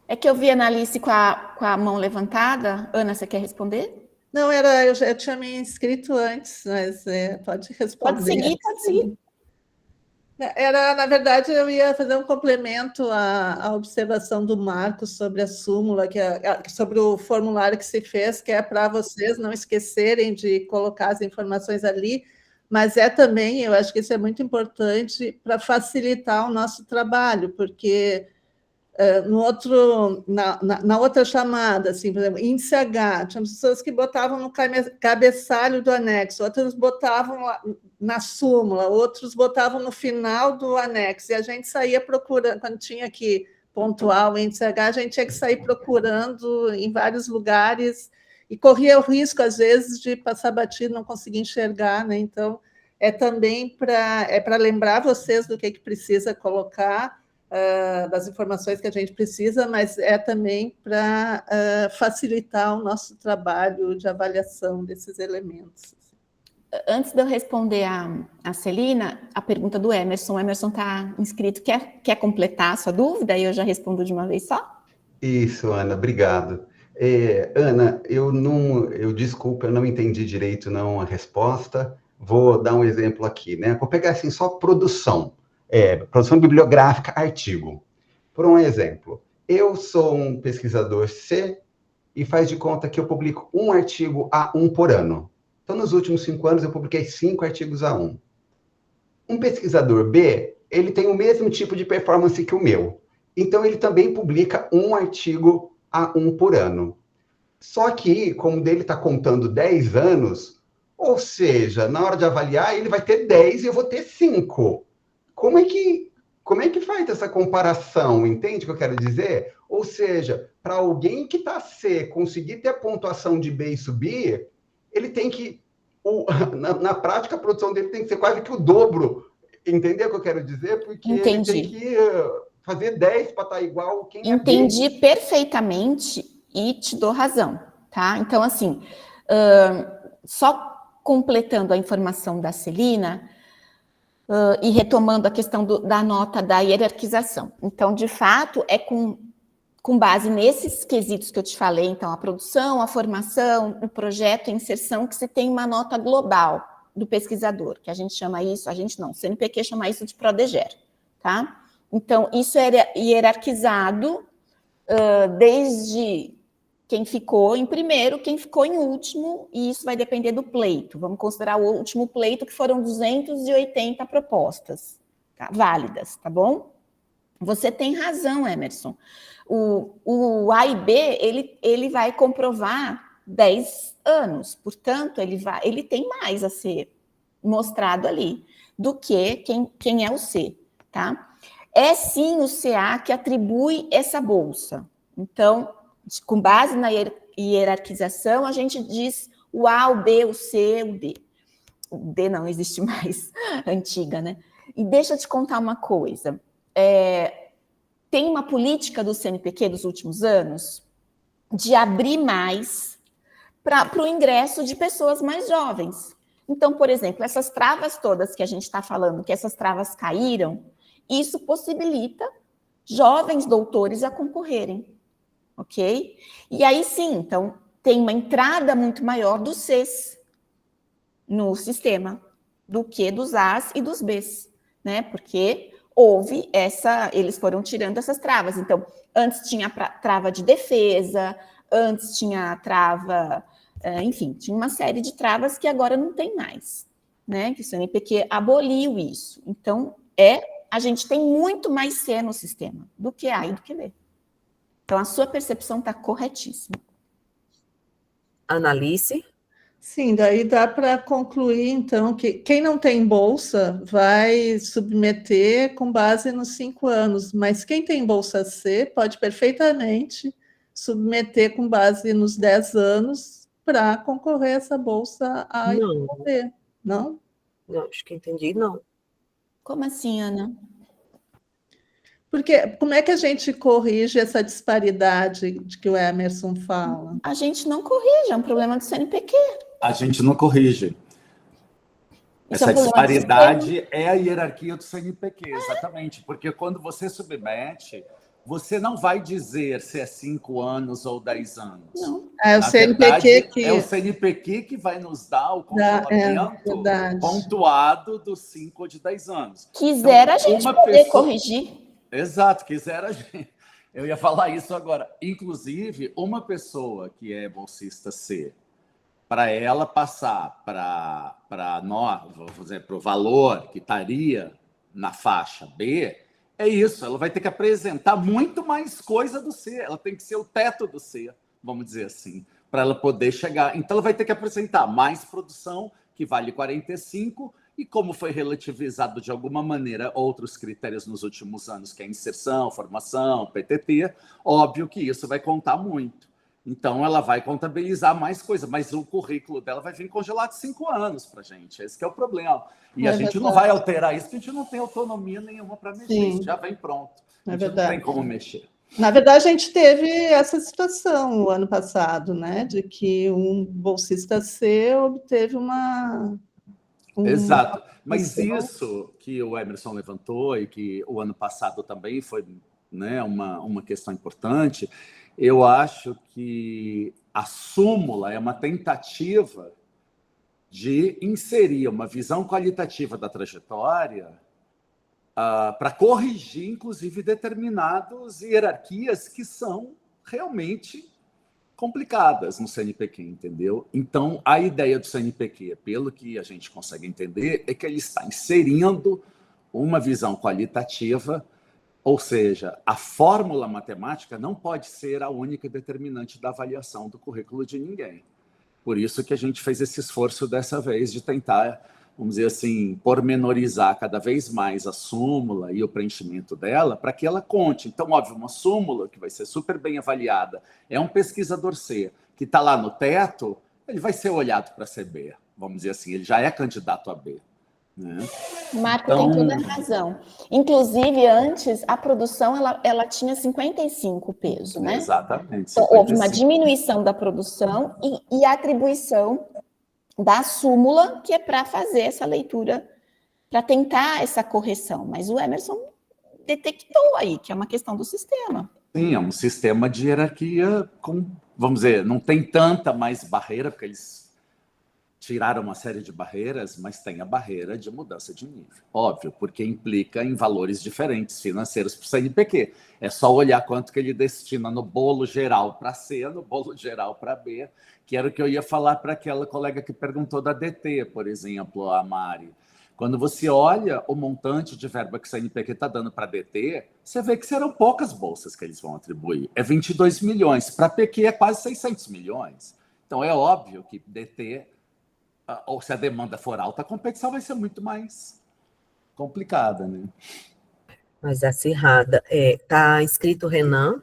Speaker 2: É que eu vi a Analice com a mão levantada. Ana, você quer responder?
Speaker 3: Não, eu já tinha me inscrito antes, mas pode responder.
Speaker 2: Pode seguir.
Speaker 3: Na verdade, eu ia fazer um complemento à observação do Marcos sobre a súmula, sobre o formulário que se fez, que é para vocês não esquecerem de colocar as informações ali, mas também, eu acho que isso é muito importante para facilitar o nosso trabalho, porque na outra chamada, assim, por exemplo, índice H, tinha pessoas que botavam no cabeçalho do anexo, outras botavam na súmula, outros botavam no final do anexo, e a gente saía procurando, quando tinha que pontual o índice H, a gente tinha que sair procurando em vários lugares e corria o risco, às vezes, de passar batido, não conseguir enxergar, né? Então, é também para lembrar vocês do que precisa colocar, das informações que a gente precisa, mas é também para facilitar o nosso trabalho de avaliação desses elementos.
Speaker 2: Antes de eu responder a Celina, a pergunta do Emerson. O Emerson está inscrito. Quer completar a sua dúvida? E eu já respondo de uma vez só?
Speaker 12: Isso, Ana, obrigado. Ana, desculpa, eu não entendi direito não a resposta. Vou dar um exemplo aqui, né? Vou pegar assim só produção bibliográfica, artigo. Por um exemplo, eu sou um pesquisador C e faz de conta que eu publico um artigo A1 por ano. Então, nos últimos 5 anos, eu publiquei 5 artigos A1. Um pesquisador B, ele tem o mesmo tipo de performance que o meu. Então, ele também publica um artigo A1 por ano. Só que, como o dele está contando 10 anos, ou seja, na hora de avaliar, ele vai ter 10 e eu vou ter 5. Como é que faz essa comparação? Entende o que eu quero dizer? Ou seja, para alguém que está C conseguir ter a pontuação de B e subir, ele tem que, na prática, a produção dele tem que ser quase que o dobro. Entendeu o que eu quero dizer? Porque
Speaker 2: Entendi.
Speaker 12: ele tem que fazer 10 para estar igual quem
Speaker 2: Entendi
Speaker 12: é B.
Speaker 2: perfeitamente e te dou razão, tá? Então, assim, só completando a informação da Celina, e retomando a questão da nota da hierarquização. Então, de fato, é com base nesses quesitos que eu te falei, então, a produção, a formação, o projeto, a inserção, que você tem uma nota global do pesquisador, que a gente chama isso, o CNPq chama isso de PRODEGER, tá? Então, isso é hierarquizado desde quem ficou em primeiro, quem ficou em último, e isso vai depender do pleito. Vamos considerar o último pleito, que foram 280 propostas, tá? Válidas, tá bom? Você tem razão, Emerson. O A e B, ele vai comprovar 10 anos, portanto, ele tem mais a ser mostrado ali do que quem é o C, tá? É sim o CA que atribui essa bolsa. Então, com base na hierarquização, a gente diz o A, o B, o C, o D. O D não existe mais, antiga, né? E deixa eu te contar uma coisa. Tem uma política do CNPq dos últimos anos de abrir mais para o ingresso de pessoas mais jovens. Então, por exemplo, essas travas todas que a gente está falando, que essas travas caíram, isso possibilita jovens doutores a concorrerem, ok? E aí sim, então, tem uma entrada muito maior dos Cs no sistema do que dos As e dos Bs, né? Porque eles foram tirando essas travas. Então, antes tinha trava de defesa, antes tinha trava, enfim, tinha uma série de travas que agora não tem mais, né? Que o CNPq aboliu isso. Então, a gente tem muito mais C no sistema do que A e do que B. Então, a sua percepção está corretíssima.
Speaker 1: Analice?
Speaker 3: Sim, daí dá para concluir, então, que quem não tem bolsa vai submeter com base nos 5 anos, mas quem tem bolsa C pode perfeitamente submeter com base nos 10 anos para concorrer a essa bolsa A e B, não?
Speaker 1: Não, acho que entendi, não.
Speaker 2: Como assim, Ana?
Speaker 3: Porque como é que a gente corrige essa disparidade de que o Emerson fala?
Speaker 2: A gente não corrige, é um problema do CNPq.
Speaker 5: A gente não corrige. Essa disparidade é a hierarquia do CNPq, exatamente. Porque quando você submete, você não vai dizer se é 5 anos ou 10 anos.
Speaker 2: Não.
Speaker 3: É o CNPq que...
Speaker 5: É o CNPq que vai nos dar o congelamento pontuado dos 5 ou de 10 anos.
Speaker 2: Quisera a gente poder corrigir.
Speaker 5: Exato, quisera a gente. Eu ia falar isso agora. Inclusive, uma pessoa que é bolsista C, para ela passar para nós, vou dizer, para o valor que estaria na faixa B, é isso, ela vai ter que apresentar muito mais coisa do C, ela tem que ser o teto do C, vamos dizer assim, para ela poder chegar. Então, ela vai ter que apresentar mais produção, que vale 45, E como foi relativizado de alguma maneira outros critérios nos últimos anos, que é inserção, formação, PTT, óbvio que isso vai contar muito. Então, ela vai contabilizar mais coisa, mas o currículo dela vai vir congelado 5 anos para a gente. Esse que é o problema. E a gente não vai alterar isso, porque a gente não tem autonomia nenhuma para mexer. Isso já vem pronto. A gente não tem como mexer.
Speaker 3: Na verdade, a gente teve essa situação no ano passado, né? De que um bolsista C obteve
Speaker 5: Exato. Mas isso que o Emerson levantou e que o ano passado também foi, né, uma questão importante, eu acho que a súmula é uma tentativa de inserir uma visão qualitativa da trajetória para corrigir, inclusive, determinadas hierarquias que são realmente complicadas no CNPq, entendeu? Então, a ideia do CNPq, pelo que a gente consegue entender, é que ele está inserindo uma visão qualitativa, ou seja, a fórmula matemática não pode ser a única determinante da avaliação do currículo de ninguém. Por isso que a gente fez esse esforço dessa vez de tentar, vamos dizer assim, pormenorizar cada vez mais a súmula e o preenchimento dela para que ela conte. Então, óbvio, uma súmula que vai ser super bem avaliada é um pesquisador C que está lá no teto, ele vai ser olhado para ser B, vamos dizer assim, ele já é candidato a B. Né?
Speaker 2: Marco tem toda a razão. Inclusive, antes, a produção ela tinha 55 peso, né?
Speaker 5: Exatamente. 55.
Speaker 2: Então, houve uma diminuição da produção e a atribuição da súmula, que é para fazer essa leitura, para tentar essa correção. Mas o Emerson detectou aí, que é uma questão do sistema.
Speaker 5: Sim, é um sistema de hierarquia com, vamos dizer, não tem tanta mais barreira, porque eles tiraram uma série de barreiras, mas tem a barreira de mudança de nível. Óbvio, porque implica em valores diferentes financeiros para o CNPq. É só olhar quanto que ele destina no bolo geral para C, no bolo geral para B, que era o que eu ia falar para aquela colega que perguntou da DT, por exemplo, a Mari. Quando você olha o montante de verba que o CNPq está dando para DT, você vê que serão poucas bolsas que eles vão atribuir. É 22 milhões. Para PQ é quase 600 milhões. Então, é óbvio que DT, ou se a demanda for alta, a competição vai ser muito mais complicada, né?
Speaker 1: Mais acirrada. Está escrito Renan.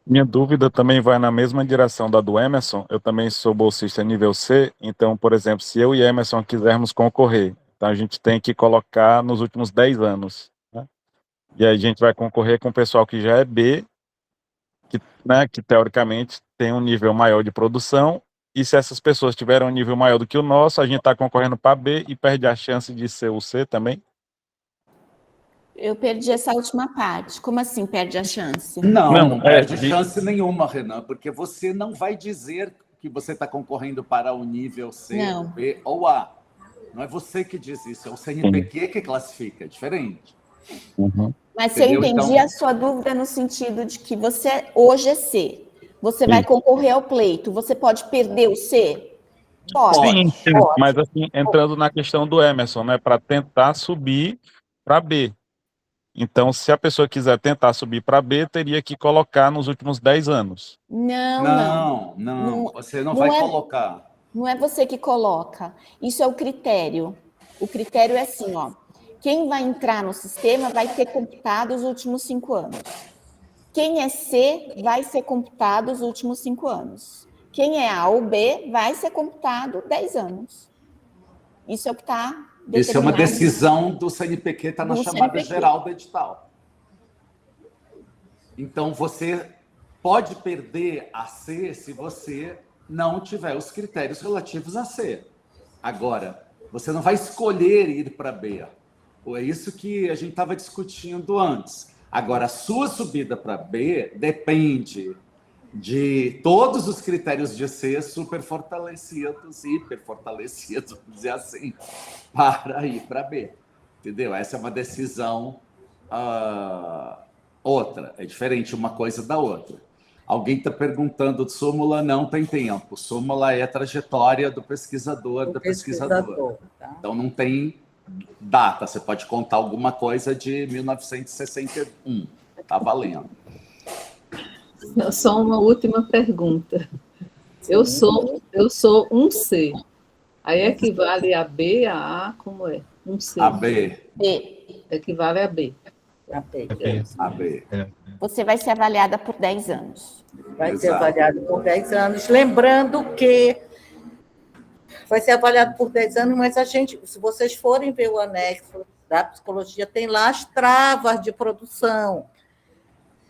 Speaker 13: Minha dúvida também vai na mesma direção da do Emerson. Eu também sou bolsista nível C, então, por exemplo, se eu e Emerson quisermos concorrer, então a gente tem que colocar nos últimos 10 anos, né? E aí a gente vai concorrer com o pessoal que já é B, que teoricamente tem um nível maior de produção, e se essas pessoas tiverem um nível maior do que o nosso, a gente está concorrendo para B e perde a chance de ser o C também?
Speaker 2: Eu perdi essa última parte. Como assim perde a chance?
Speaker 5: Não perde chance nenhuma, Renan, porque você não vai dizer que você está concorrendo para o nível C, B ou A. Não é você que diz isso, é o CNPq que classifica, é diferente.
Speaker 13: Uhum.
Speaker 2: Mas se eu entendi a sua dúvida no sentido de que você hoje é C, você vai concorrer ao pleito, você pode perder o C?
Speaker 13: Sim, mas assim, entrando na questão do Emerson, né, para tentar subir para B. Então, se a pessoa quiser tentar subir para B, teria que colocar nos últimos 10 anos.
Speaker 5: Não. Você não vai colocar.
Speaker 2: Não é você que coloca. Isso é o critério. O critério é assim, ó. Quem vai entrar no sistema vai ter computado os últimos 5 anos. Quem é C vai ser computado os últimos 5 anos. Quem é A ou B vai ser computado 10 anos. Isso é o que está...
Speaker 5: Isso é uma decisão do CNPq, está na chamada geral do edital. Então, você pode perder a C se você não tiver os critérios relativos a C. Agora, você não vai escolher ir para B. É isso que a gente estava discutindo antes. Agora, a sua subida para B depende de todos os critérios de C super fortalecidos, hiper fortalecidos, vamos dizer assim, para ir para B. Entendeu? Essa é uma decisão outra. É diferente uma coisa da outra. Alguém está perguntando de súmula, não tem tempo. Súmula é a trajetória do pesquisador, da pesquisadora. Tá? Então, não tem data. Você pode contar alguma coisa de 1961. Está valendo.
Speaker 8: Só uma última pergunta. Eu sou um C. Aí equivale a B, a A, como é? Não sei.
Speaker 5: A B.
Speaker 2: B.
Speaker 8: Equivale a B.
Speaker 4: A B.
Speaker 5: A B.
Speaker 2: Você vai ser avaliada por 10 anos.
Speaker 4: Vai ser avaliado por 10 anos. Lembrando que vai ser avaliado por 10 anos, mas a gente, se vocês forem ver o anexo da psicologia, tem lá as travas de produção.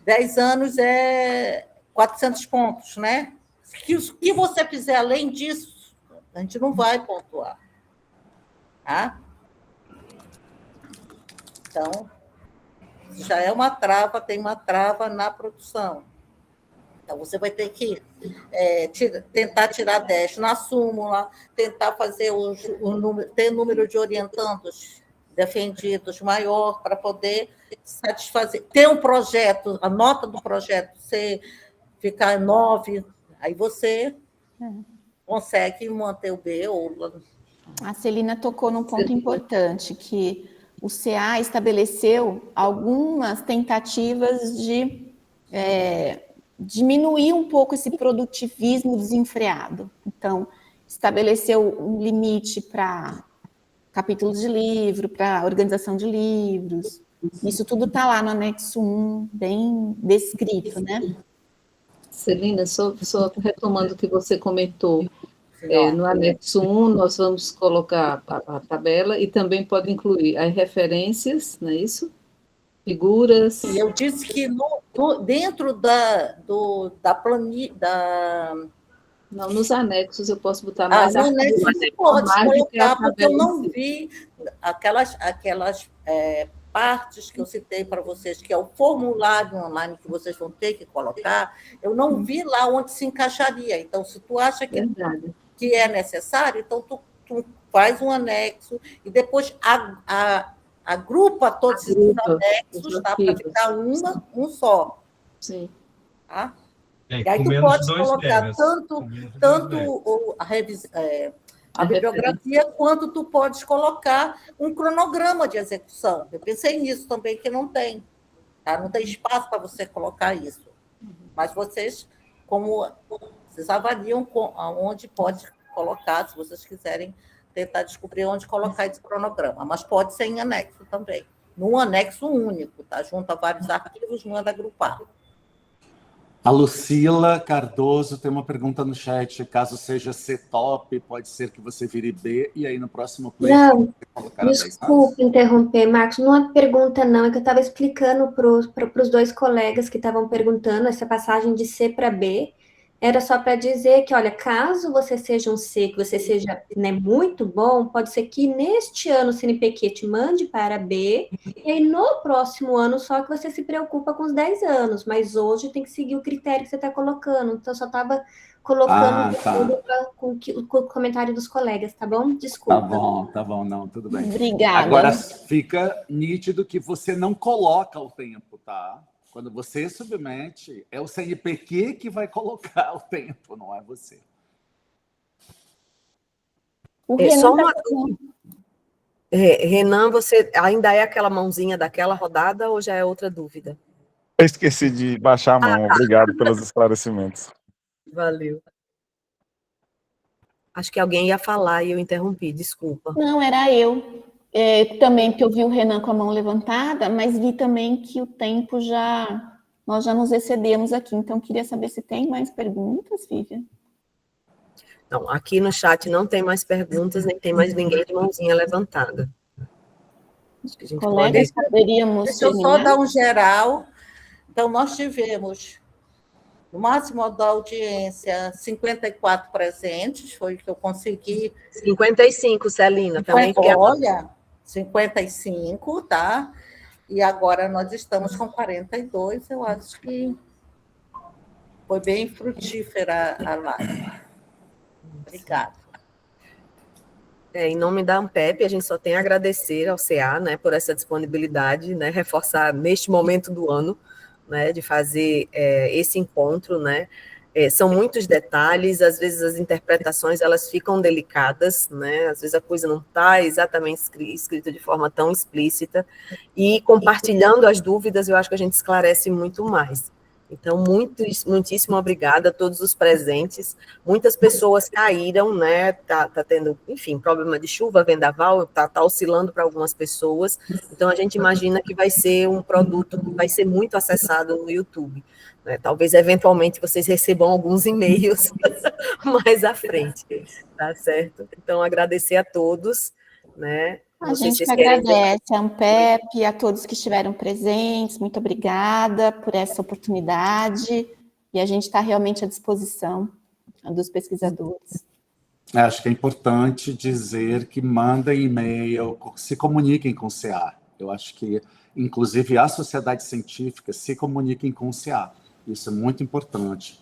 Speaker 4: 10 anos é 400 pontos, né? O que você fizer além disso, a gente não vai pontuar. Tá? Então, já é uma trava, tem uma trava na produção. Então, você vai ter que tentar tirar 10 na súmula, tentar fazer ter número de orientandos defendidos maior para poder satisfazer. Ter um projeto, a nota do projeto ficar 9, aí você consegue manter o B.
Speaker 2: A Celina tocou num ponto importante, que o CA estabeleceu algumas tentativas de diminuir um pouco esse produtivismo desenfreado. Então, estabeleceu um limite para capítulos de livro, para organização de livros. Isso tudo está lá no anexo 1, bem descrito, né?
Speaker 8: Celina, só retomando o que você comentou, no anexo 1 nós vamos colocar a tabela e também pode incluir as referências, não é isso? Figuras.
Speaker 4: E eu disse que dentro da planilha.
Speaker 8: Não, nos anexos eu posso botar mais.
Speaker 4: No anexo você pode colocar, porque eu não vi aquelas partes que eu citei para vocês, que é o formulário online que vocês vão ter que colocar, eu não vi lá onde se encaixaria. Então, se tu acha que é necessário, então tu faz um anexo e depois agrupa todos esses anexos, tá? Para ficar um só.
Speaker 8: Sim.
Speaker 4: Tá? E aí tu pode colocar tanto a bibliografia, quanto tu podes colocar um cronograma de execução. Eu pensei nisso também, que não tem. Tá? Não tem espaço para você colocar isso. Mas vocês avaliam onde pode colocar, se vocês quiserem tentar descobrir onde colocar esse cronograma. Mas pode ser em anexo também. Num anexo único, tá? Junta vários arquivos, manda agrupar.
Speaker 5: A Lucila Cardoso tem uma pergunta no chat. Caso seja C-top, pode ser que você vire B, e aí no próximo play...
Speaker 14: Não, desculpe interromper, Marcos. Não é pergunta, não. É que eu estava explicando para os dois colegas que estavam perguntando essa passagem de C para B. Era só para dizer que, olha, caso você seja um C, que você seja muito bom, pode ser que neste ano o CNPq te mande para B, e aí no próximo ano só que você se preocupa com os 10 anos, mas hoje tem que seguir o critério que você está colocando. Então, eu só estava colocando com o comentário dos colegas, tá bom? Desculpa.
Speaker 5: Tá bom, não, tudo bem.
Speaker 2: Obrigada.
Speaker 5: Agora, fica nítido que você não coloca o tempo, tá? Quando você submete, é o CNPq que vai colocar o tempo, não é você.
Speaker 2: O
Speaker 1: Renan, você ainda é aquela mãozinha daquela rodada ou já é outra dúvida?
Speaker 13: Eu esqueci de baixar a mão. Obrigado pelos esclarecimentos.
Speaker 1: Valeu. Acho que alguém ia falar e eu interrompi, desculpa.
Speaker 2: Não, era eu. Também, porque eu vi o Renan com a mão levantada, mas vi também que o tempo nós já nos excedemos aqui, então queria saber se tem mais perguntas, Vivian.
Speaker 1: Não, aqui no chat não tem mais perguntas, nem tem mais ninguém de mãozinha levantada. Acho que a gente
Speaker 2: colegas, poderíamos
Speaker 4: Deixa eu só dar um geral. Então, nós tivemos, no máximo da audiência, 54 presentes, foi o que eu consegui.
Speaker 1: 55, Celina, também.
Speaker 4: Olha, 55, tá? E agora nós estamos com 42, eu acho que foi bem frutífera a live. Obrigada.
Speaker 1: Em nome da Ampep, a gente só tem a agradecer ao CA, né, por essa disponibilidade, né, reforçar neste momento do ano, né, de fazer esse encontro, né. São muitos detalhes, às vezes as interpretações elas ficam delicadas, né? Às vezes a coisa não está exatamente escrita de forma tão explícita, e compartilhando as dúvidas eu acho que a gente esclarece muito mais. Então, muitíssimo obrigada a todos os presentes. Muitas pessoas caíram, né? Tá tendo, enfim, problema de chuva, vendaval, tá oscilando para algumas pessoas. Então, a gente imagina que vai ser um produto que vai ser muito acessado no YouTube, né? Talvez, eventualmente, vocês recebam alguns e-mails mais à frente, tá certo? Então, agradecer a todos, né?
Speaker 2: A gente que agradece a Ampep, a todos que estiveram presentes, muito obrigada por essa oportunidade, e a gente está realmente à disposição dos pesquisadores.
Speaker 5: Acho que é importante dizer que mandem e-mail, se comuniquem com o CA. Eu acho que, inclusive, a sociedade científica se comuniquem com o CA. Isso é muito importante.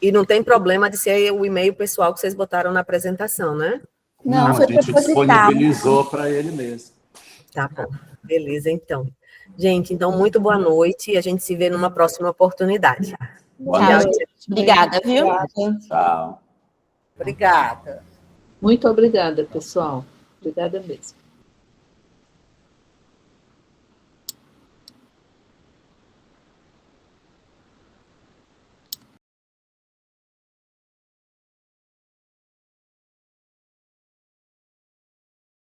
Speaker 1: E não tem problema de ser o e-mail pessoal que vocês botaram na apresentação, né?
Speaker 2: Não,
Speaker 5: a gente disponibilizou para ele mesmo.
Speaker 1: Tá bom, beleza, então. Gente, então, muito boa noite e a gente se vê numa próxima oportunidade.
Speaker 2: Boa noite. Obrigada, viu?
Speaker 5: Tchau.
Speaker 4: Obrigada.
Speaker 8: Muito obrigada, pessoal. Obrigada mesmo.